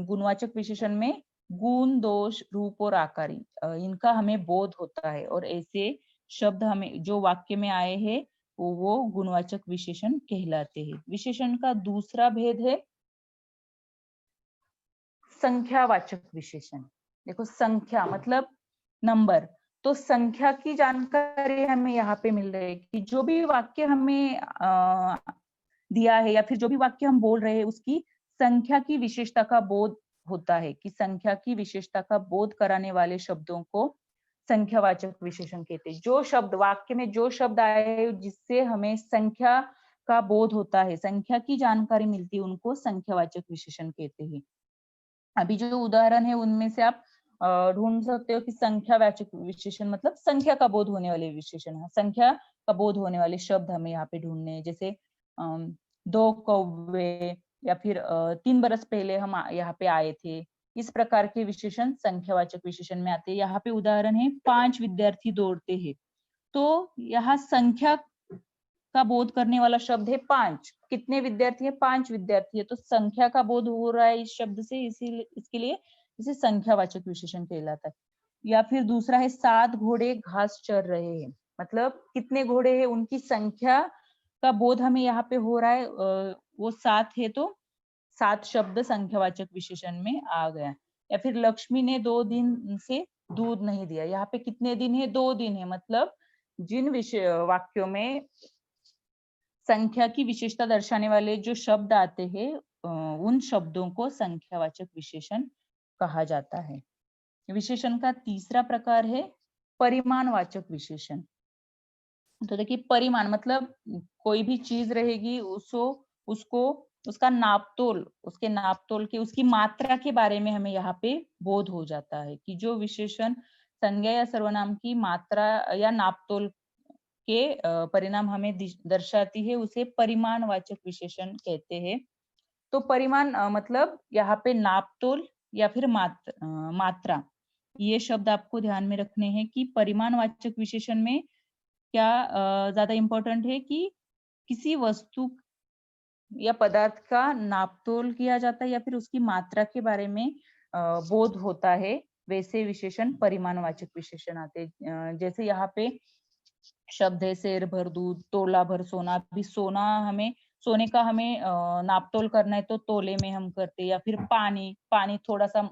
गुणवाचक विशेषण में गुण, दोष, रूप और आकार, इनका हमें बोध होता है, और ऐसे शब्द हमें जो वाक्य में आए हैं वो गुणवाचक विशेषण कहलाते हैं। विशेषण का दूसरा भेद है संख्यावाचक विशेषण। देखो, संख्या मतलब नंबर, तो संख्या की जानकारी हमें यहाँ पे मिल रही है कि जो भी वाक्य हमें दिया है या फिर जो भी वाक्य हम बोल रहे हैं उसकी संख्या की विशेषता का बोध होता है, कि संख्या की विशेषता का बोध कराने वाले शब्दों को संख्यावाचक विशेषण कहते हैं। जो शब्द वाक्य में जो शब्द आए हैं जिससे हमें संख्या का बोध होता है, संख्या की जानकारी मिलती है, उनको संख्यावाचक विशेषण कहते हैं। अभी जो उदाहरण है उनमें से आप ढूंढ सकते हो कि संख्यावाचक विशेषण मतलब संख्या का बोध होने वाले विशेषण है, संख्या का बोध होने वाले शब्द हमें यहाँ पे ढूंढने हैं। जैसे 2 कौवे, या फिर 3 बरस पहले हम यहाँ पे आए थे। इस प्रकार के विशेषण संख्यावाचक विशेषण में आते हैं। यहाँ पे उदाहरण है, 5 विद्यार्थी दौड़ते हैं, तो यहाँ संख्या का बोध करने वाला शब्द है 5। कितने विद्यार्थी है? 5 विद्यार्थी है, तो संख्या का बोध हो रहा है इस शब्द से, इसीलिए इसके लिए इसे संख्यावाचक विशेषण कहलाता है। या फिर दूसरा है, 7 घोड़े घास चर रहे हैं, मतलब कितने घोड़े हैं उनकी संख्या का बोध हमें यहाँ पे हो रहा है। वो 7 है तो 7 शब्द संख्यावाचक विशेषण में आ गया। या फिर लक्ष्मी ने 2 दिन से दूध नहीं दिया, यहाँ पे कितने दिन है? 2 दिन है, मतलब जिन विषय वाक्यों में संख्या की विशेषता दर्शाने वाले जो शब्द आते हैं उन शब्दों को संख्यावाचक विशेषण कहा जाता है। विशेषण का तीसरा प्रकार है परिमाणवाचक विशेषण। तो देखिए, परिमाण मतलब कोई भी चीज रहेगी, उसको उसका नापतोल, उसके नापतोल के, उसकी मात्रा के बारे में हमें यहाँ पे बोध हो जाता है कि जो विशेषण संज्ञा या सर्वनाम की मात्रा या नापतोल के परिणाम हमें दर्शाती है, उसे परिमाणवाचक विशेषण कहते हैं। तो परिमाण मतलब यहाँ पे नापतोल या फिर मात्रा, ये शब्द आपको ध्यान में रखने हैं कि परिमाणवाचक विशेषण में क्या ज्यादा इम्पोर्टेंट है कि किसी वस्तु या पदार्थ का नापतोल किया जाता है या फिर उसकी मात्रा के बारे में बोध होता है, वैसे विशेषण परिमाणवाचक विशेषण आते हैं। जैसे यहाँ पे शब्द है, शेर भर दूध, तोला भर सोना। अभी सोना हमें, सोने का हमें नापतोल करना है तो तोले में हम करते हैं। या फिर पानी, पानी थोड़ा सा,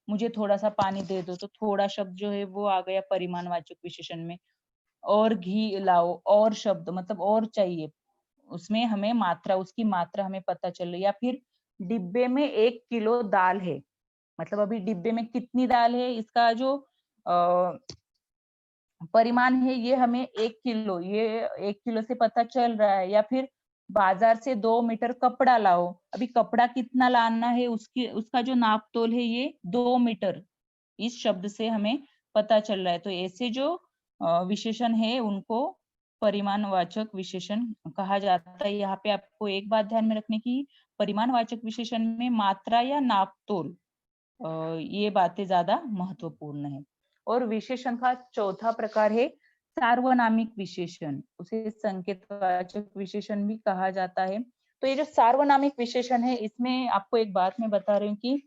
मुझे थोड़ा सा पानी दे दो, तो थोड़ा शब्द जो है वो आ गया परिमाणवाचक विशेषण में। और घी लाओ, और शब्द मतलब और चाहिए, उसमें हमें मात्रा, उसकी मात्रा हमें पता चल रही। या फिर डिब्बे में 1 किलो दाल है, मतलब अभी डिब्बे में कितनी दाल है, इसका जो परिमाण है ये हमें 1 किलो, ये 1 किलो से पता चल रहा है। या फिर बाजार से 2 मीटर कपड़ा लाओ, अभी कपड़ा कितना लाना है, उसका जो नापतोल है ये 2 मीटर, इस शब्द से हमें पता चल रहा है। तो ऐसे जो विशेषण है उनको परिमाणवाचक विशेषण कहा जाता है। यहाँ पे आपको एक बात ध्यान में रखने की, परिमाणवाचक विशेषण में मात्रा या नापतोल, ये बातें ज्यादा महत्वपूर्ण है। और विशेषण का चौथा प्रकार है सार्वनामिक विशेषण, उसे संकेतवाचक विशेषण भी कहा जाता है। तो ये जो सार्वनामिक विशेषण है, इसमें आपको एक बात मैं बता रही हूँ कि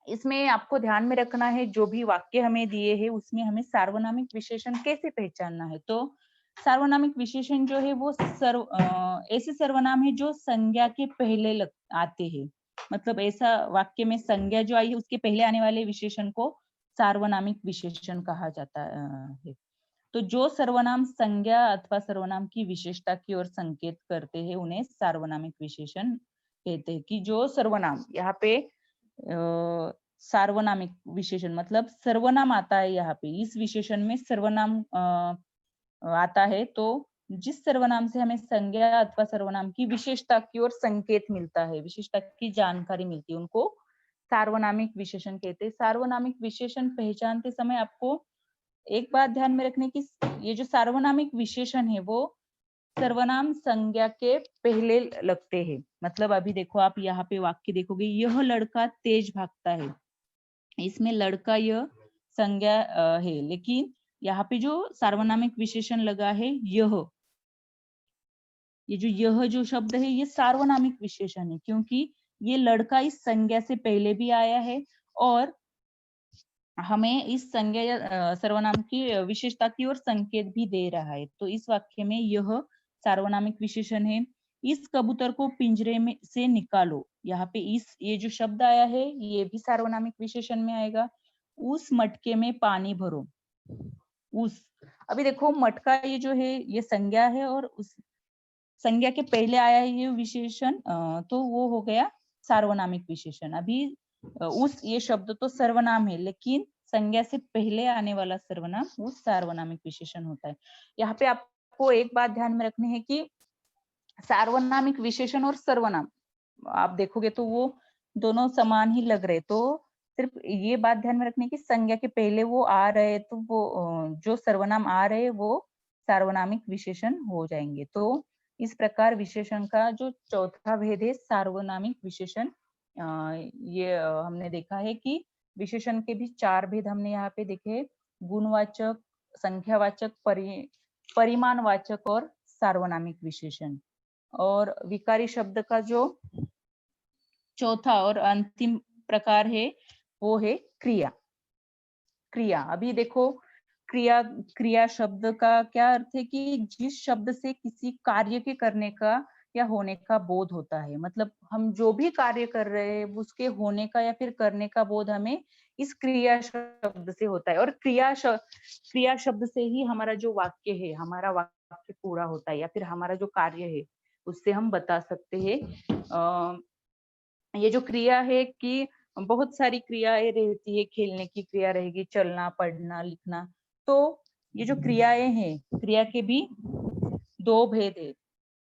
इसमें आपको ध्यान में रखना है, जो भी वाक्य हमें दिए हैं उसमें हमें सार्वनामिक विशेषण कैसे पहचानना है। तो सार्वनामिक विशेषण जो है वो ऐसे सर्वनाम है जो संज्ञा के पहले आते हैं, मतलब ऐसा वाक्य में संज्ञा जो आई है उसके पहले आने वाले विशेषण को सार्वनामिक विशेषण कहा जाता है। तो जो सर्वनाम संज्ञा अथवा सर्वनाम की विशेषता की ओर संकेत करते हैं उन्हें सार्वनामिक विशेषण कहते हैं। कि जो सर्वनाम यहाँ पे सार्वनामिक विशेषण मतलब सर्वनाम आता है, यहाँ पे इस विशेषण में सर्वनाम आता है, तो जिस सर्वनाम से हमें संज्ञा अथवा सर्वनाम की विशेषता की ओर संकेत मिलता है, विशेषता की जानकारी मिलती है, उनको सार्वनामिक विशेषण कहते हैं। सार्वनामिक विशेषण पहचानते समय आपको एक बात ध्यान में रखने की, ये जो सार्वनामिक विशेषण है वो सर्वनाम संज्ञा के पहले लगते हैं। मतलब अभी देखो, आप यहाँ पे वाक्य देखोगे, यह लड़का तेज भागता है, इसमें लड़का यह संज्ञा है, लेकिन यहाँ पे जो सार्वनामिक विशेषण लगा है यह जो शब्द है ये सार्वनामिक विशेषण है, क्योंकि ये लड़का इस संज्ञा से पहले भी आया है और हमें इस संज्ञा या सर्वनाम की विशेषता की ओर संकेत भी दे रहा है। तो इस वाक्य में यह सार्वनामिक विशेषण है। इस कबूतर को पिंजरे में से निकालो, यहाँ पे इस ये जो शब्द आया है ये भी सार्वनामिक विशेषण में आएगा। उस मटके में पानी भरो, उस, अभी देखो मटका ये जो है ये संज्ञा है और उस संज्ञा के पहले आया है ये विशेषण, तो वो हो गया सार्वनामिक विशेषण। अभी उस ये शब्द तो सर्वनाम है, लेकिन संज्ञा से पहले आने वाला सर्वनाम वो सार्वनामिक विशेषण होता है। यहाँ पे आपको एक बात ध्यान में रखनी है कि सार्वनामिक विशेषण और सर्वनाम आप देखोगे तो वो दोनों समान ही लग रहे, तो सिर्फ ये बात ध्यान में रखनी है कि संज्ञा के पहले वो आ रहे तो वो जो सर्वनाम आ रहे वो सार्वनामिक विशेषण हो जाएंगे। तो इस प्रकार विशेषण का जो चौथा भेद है सार्वनामिक विशेषण, ये हमने देखा है कि विशेषण के भी चार भेद हमने यहाँ पे देखे, गुणवाचक, संख्यावाचक, परिमाणवाचक और सार्वनामिक विशेषण। और विकारी शब्द का जो चौथा और अंतिम प्रकार है वो है क्रिया। क्रिया, अभी देखो क्रिया शब्द का क्या अर्थ है कि जिस शब्द से किसी कार्य के करने का या होने का बोध होता है। मतलब हम जो भी कार्य कर रहे हैं उसके होने का या फिर करने का बोध हमें इस क्रिया शब्द से होता है। और क्रिया शब्द से ही हमारा जो वाक्य है, हमारा वाक्य पूरा होता है, या फिर हमारा जो कार्य है उससे हम बता सकते हैं। ये जो क्रिया है कि बहुत सारी क्रियाएं रहती है, खेलने की क्रिया रहेगी, चलना, पढ़ना, लिखना। तो ये जो क्रियाएं हैं, क्रिया के भी दो भेद है।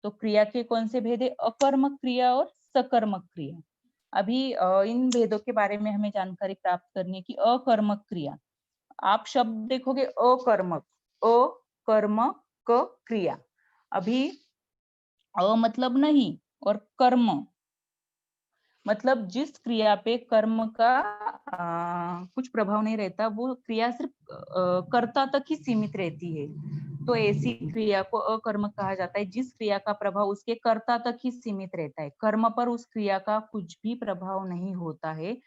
तो क्रिया के कौन से भेद है? अकर्मक क्रिया और सकर्मक क्रिया। अभी इन भेदों के बारे में हमें जानकारी प्राप्त करनी है कि अकर्मक क्रिया, आप शब्द देखोगे अकर्मक, अकर्मक क्रिया। अभी मतलब नहीं और कर्म मतलब जिस क्रिया पे कर्म का कुछ प्रभाव नहीं रहता, वो क्रिया सिर्फ कर्ता तक ही सीमित रहती है। तो ऐसी क्रिया को अकर्मक कहा जाता है जिस क्रिया का प्रभाव उसके कर्ता तक ही सीमित रहता है, कर्म पर उस क्रिया का कुछ भी प्रभाव नहीं होता है।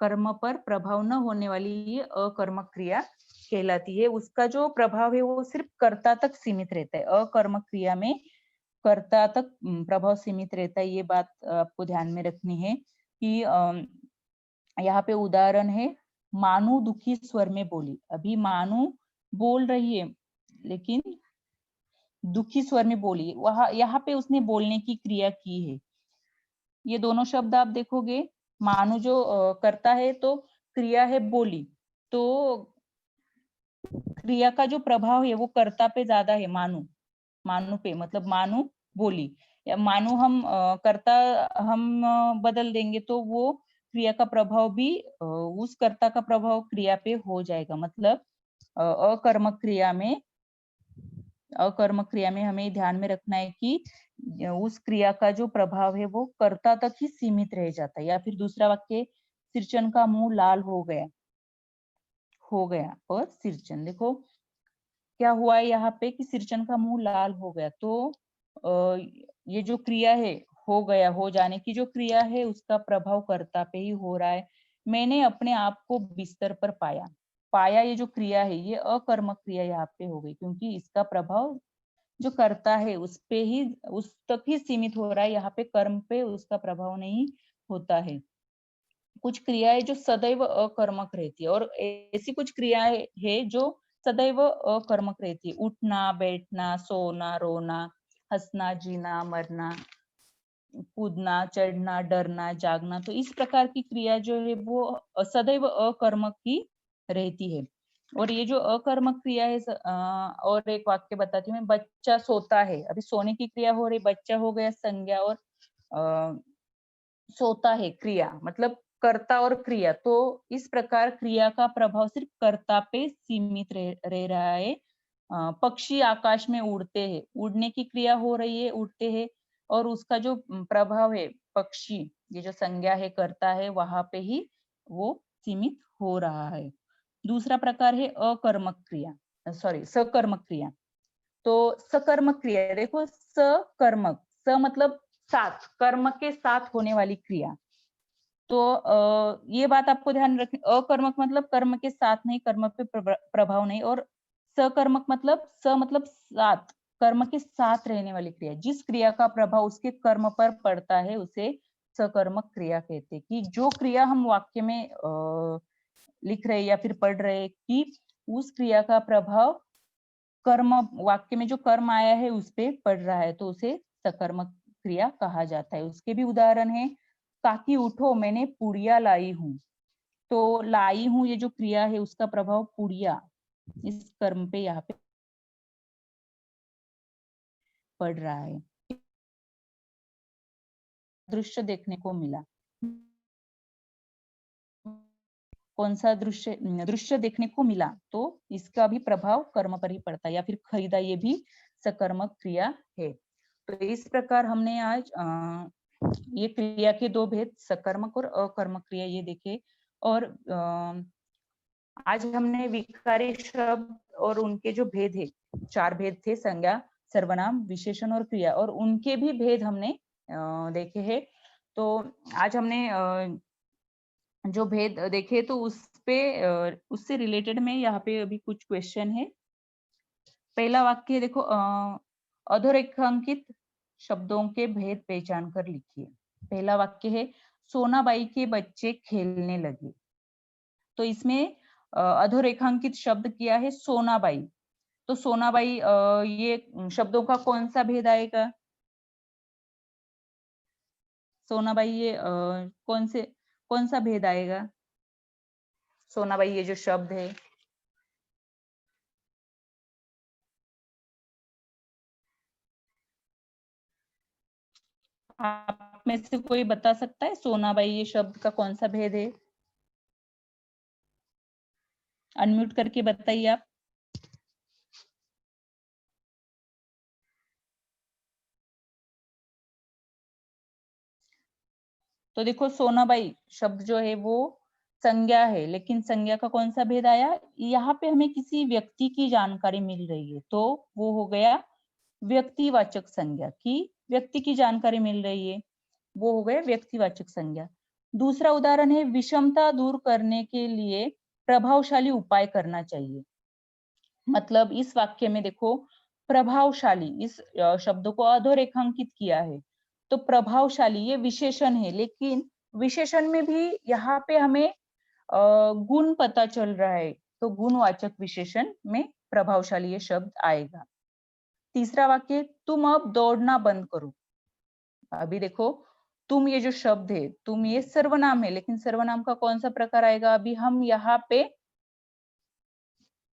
कर्म पर प्रभाव न होने वाली ये अकर्मक क्रिया कहलाती है। उसका जो प्रभाव है वो सिर्फ कर्ता तक सीमित रहता है। अकर्मक क्रिया में कर्ता तक प्रभाव सीमित रहता है। ये बात आपको ध्यान में रखनी है कि यहाँ पे उदाहरण है, मानू दुखी स्वर में बोली। अभी मानू बोल रही है लेकिन दुखी स्वर में बोली, वहां यहाँ पे उसने बोलने की क्रिया की है। ये दोनों शब्द आप देखोगे, मानू जो करता है तो क्रिया है बोली, तो क्रिया का जो प्रभाव है वो कर्ता पे ज्यादा है, मानू पे, मतलब मानू बोली या मानू हम कर्ता हम बदल देंगे तो वो क्रिया का प्रभाव भी उस कर्ता का प्रभाव क्रिया पे हो जाएगा। मतलब अकर्मक क्रिया में हमें ध्यान में रखना है कि उस क्रिया का जो प्रभाव है वो कर्ता तक ही सीमित रह जाता है। या फिर दूसरा वाक्य, सिरचन का मुंह लाल हो गया और सिरचन, देखो क्या हुआ है यहाँ पे कि सिरचन का मुंह लाल हो गया। तो ये जो क्रिया है, हो गया, हो जाने की जो क्रिया है उसका प्रभाव कर्ता पे ही हो रहा है। मैंने अपने आप को बिस्तर पर पाया, पाया ये जो क्रिया है ये अकर्मक क्रिया यहाँ पे हो गई, क्योंकि इसका प्रभाव जो करता है उस पे ही, उस तक ही सीमित हो रहा है। यहाँ पे कर्म पे उसका प्रभाव नहीं होता है। कुछ क्रियाएं जो सदैव अकर्मक रहती है और ऐसी कुछ क्रियाएं है जो सदैव अकर्मक रहती है। उठना, बैठना, सोना, रोना, हंसना, जीना, मरना, कूदना, चढ़ना, डरना, जागना, तो इस प्रकार की क्रिया जो है वो सदैव अकर्मक ही रहती है। और ये जो अकर्मक क्रिया है, और एक वाक्य बताती हूँ मैं, बच्चा सोता है, अभी सोने की क्रिया हो रही, बच्चा हो गया संज्ञा, और सोता है क्रिया, मतलब कर्ता और क्रिया। तो इस प्रकार क्रिया का प्रभाव सिर्फ कर्ता पे सीमित रह रहा है। पक्षी आकाश में उड़ते हैं, उड़ने की क्रिया हो रही है, उड़ते हैं, और उसका जो प्रभाव है पक्षी, ये जो संज्ञा है कर्ता है, वहां पे ही वो सीमित हो रहा है। दूसरा प्रकार है अकर्मक क्रिया, सॉरी सकर्मक क्रिया। तो सकर्मक क्रिया, देखो सकर्मक, स मतलब साथ, कर्म के साथ होने वाली क्रिया। तो ये बात आपको ध्यान रखनी, अकर्मक मतलब कर्म के साथ नहीं, कर्म पे प्रभाव नहीं, और सकर्मक मतलब स मतलब साथ, कर्म के साथ रहने वाली क्रिया, जिस क्रिया का प्रभाव उसके कर्म पर पड़ता है उसे सकर्मक क्रिया कहते हैं। कि जो क्रिया हम वाक्य में लिख रहे या फिर पढ़ रहे, कि उस क्रिया का प्रभाव कर्म, वाक्य में जो कर्म आया है उस पे पड़ रहा है, तो उसे सकर्मक क्रिया कहा जाता है। उसके भी उदाहरण है, काकी उठो मैंने पुड़िया लाई हूँ। तो लाई हूँ ये जो क्रिया है उसका प्रभाव पुड़िया इस कर्म पे यहाँ पे पड़ रहा है। दृश्य देखने को मिला, कौन सा दृश्य, दृश्य देखने को मिला, तो इसका भी प्रभाव कर्म पर ही पड़ता है। या फिर खरीदा, ये भी सकर्मक क्रिया है। तो इस प्रकार हमने आज ये क्रिया के दो भेद, सकर्मक और अकर्मक क्रिया, ये देखे। और आज हमने विकारी शब्द और उनके जो भेद है, 4 भेद थे, संज्ञा, सर्वनाम, विशेषण और क्रिया, और उनके भी भेद हमने देखे हैं। तो आज हमने जो भेद देखे, तो उस पे उससे रिलेटेड में यहाँ पे अभी कुछ क्वेश्चन है। पहला वाक्य देखो, अधोरेखांकित शब्दों के भेद पहचान कर लिखिए। पहला वाक्य है, सोनाबाई के बच्चे खेलने लगे। तो इसमें अधोरेखांकित शब्द किया है सोनाबाई। तो सोनाबाई, ये शब्दों का कौन सा भेद आएगा? सोनाबाई, ये कौन सा भेद आएगा? सोनाबाई ये जो शब्द है, आप में से कोई बता सकता है सोनाबाई ये शब्द का कौन सा भेद है? अनम्यूट करके बताइए आप। तो देखो, सोनाबाई शब्द जो है वो संज्ञा है, लेकिन संज्ञा का कौन सा भेद आया? यहाँ पे हमें किसी व्यक्ति की जानकारी मिल रही है, तो वो हो गया व्यक्तिवाचक संज्ञा। की व्यक्ति की जानकारी मिल रही है, वो हो गया व्यक्तिवाचक संज्ञा। दूसरा उदाहरण है, विषमता दूर करने के लिए प्रभावशाली उपाय करना चाहिए। मतलब इस वाक्य में देखो, प्रभावशाली इस शब्द को अधोरेखांकित किया है। तो प्रभावशाली ये विशेषण है, लेकिन विशेषण में भी यहाँ पे हमें गुण पता चल रहा है, तो गुणवाचक विशेषण में प्रभावशाली ये शब्द आएगा। तीसरा वाक्य, तुम अब दौड़ना बंद करो। अभी देखो, तुम ये जो शब्द है, तुम ये सर्वनाम है, लेकिन सर्वनाम का कौन सा प्रकार आएगा? अभी हम यहाँ पे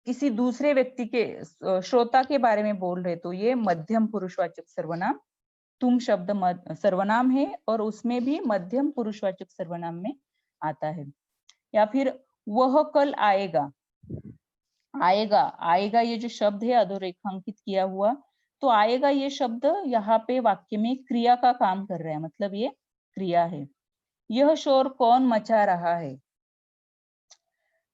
किसी दूसरे व्यक्ति के, श्रोता के बारे में बोल रहे, तो ये मध्यम पुरुषवाचक सर्वनाम, तुम शब्द सर्वनाम है, और उसमें भी मध्यम पुरुषवाचक सर्वनाम में आता है। या फिर वह कल आएगा। आएगा, आएगा ये जो शब्द है अधोरेखांकित किया हुआ, तो आएगा ये शब्द यहाँ पे वाक्य में क्रिया का काम कर रहा है, मतलब ये क्रिया है। यह शोर कौन मचा रहा है?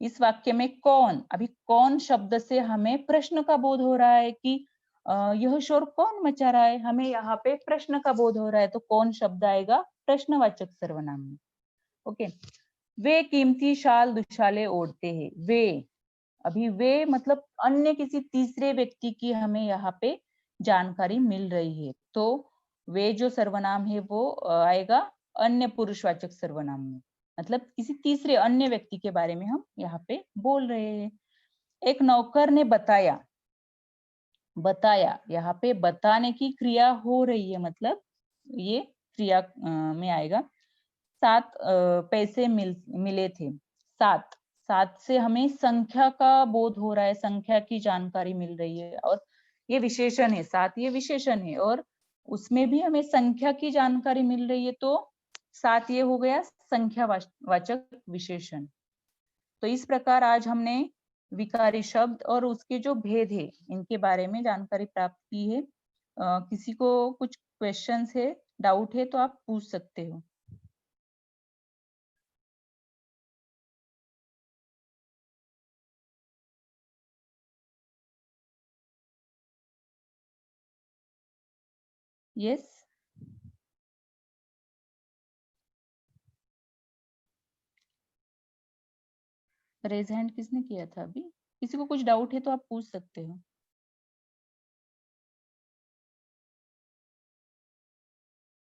इस वाक्य में कौन, अभी कौन शब्द से हमें प्रश्न का बोध हो रहा है कि यह शोर कौन मचा रहा है, हमें यहाँ पे प्रश्न का बोध हो रहा है, तो कौन शब्द आएगा? प्रश्नवाचक सर्वनाम में। ओके, वे कीमती शाल दुशाले ओढ़ते हैं। वे, अभी वे मतलब अन्य किसी तीसरे व्यक्ति की हमें यहाँ पे जानकारी मिल रही है, तो वे जो सर्वनाम है वो आएगा अन्य पुरुषवाचक सर्वनाम में, मतलब किसी तीसरे अन्य व्यक्ति के बारे में हम यहाँ पे बोल रहे हैं। एक नौकर ने बताया, बताया, यहाँ पे बताने की क्रिया हो रही है, मतलब ये क्रिया में आएगा। 7 पैसे मिले थे। 7 7 से हमें संख्या का बोध हो रहा है, संख्या की जानकारी मिल रही है, और ये विशेषण है, 7 ये विशेषण है, और उसमें भी हमें संख्या की जानकारी मिल रही है, तो 7 ये हो गया संख्या वाचक विशेषण। तो इस प्रकार आज हमने विकारी शब्द और उसके जो भेद है इनके बारे में जानकारी प्राप्त की है। किसी को कुछ क्वेश्चंस है, डाउट है तो आप पूछ सकते हो। यस, रेज हैंड किसने किया था अभी? किसी को कुछ डाउट है तो आप पूछ सकते हो।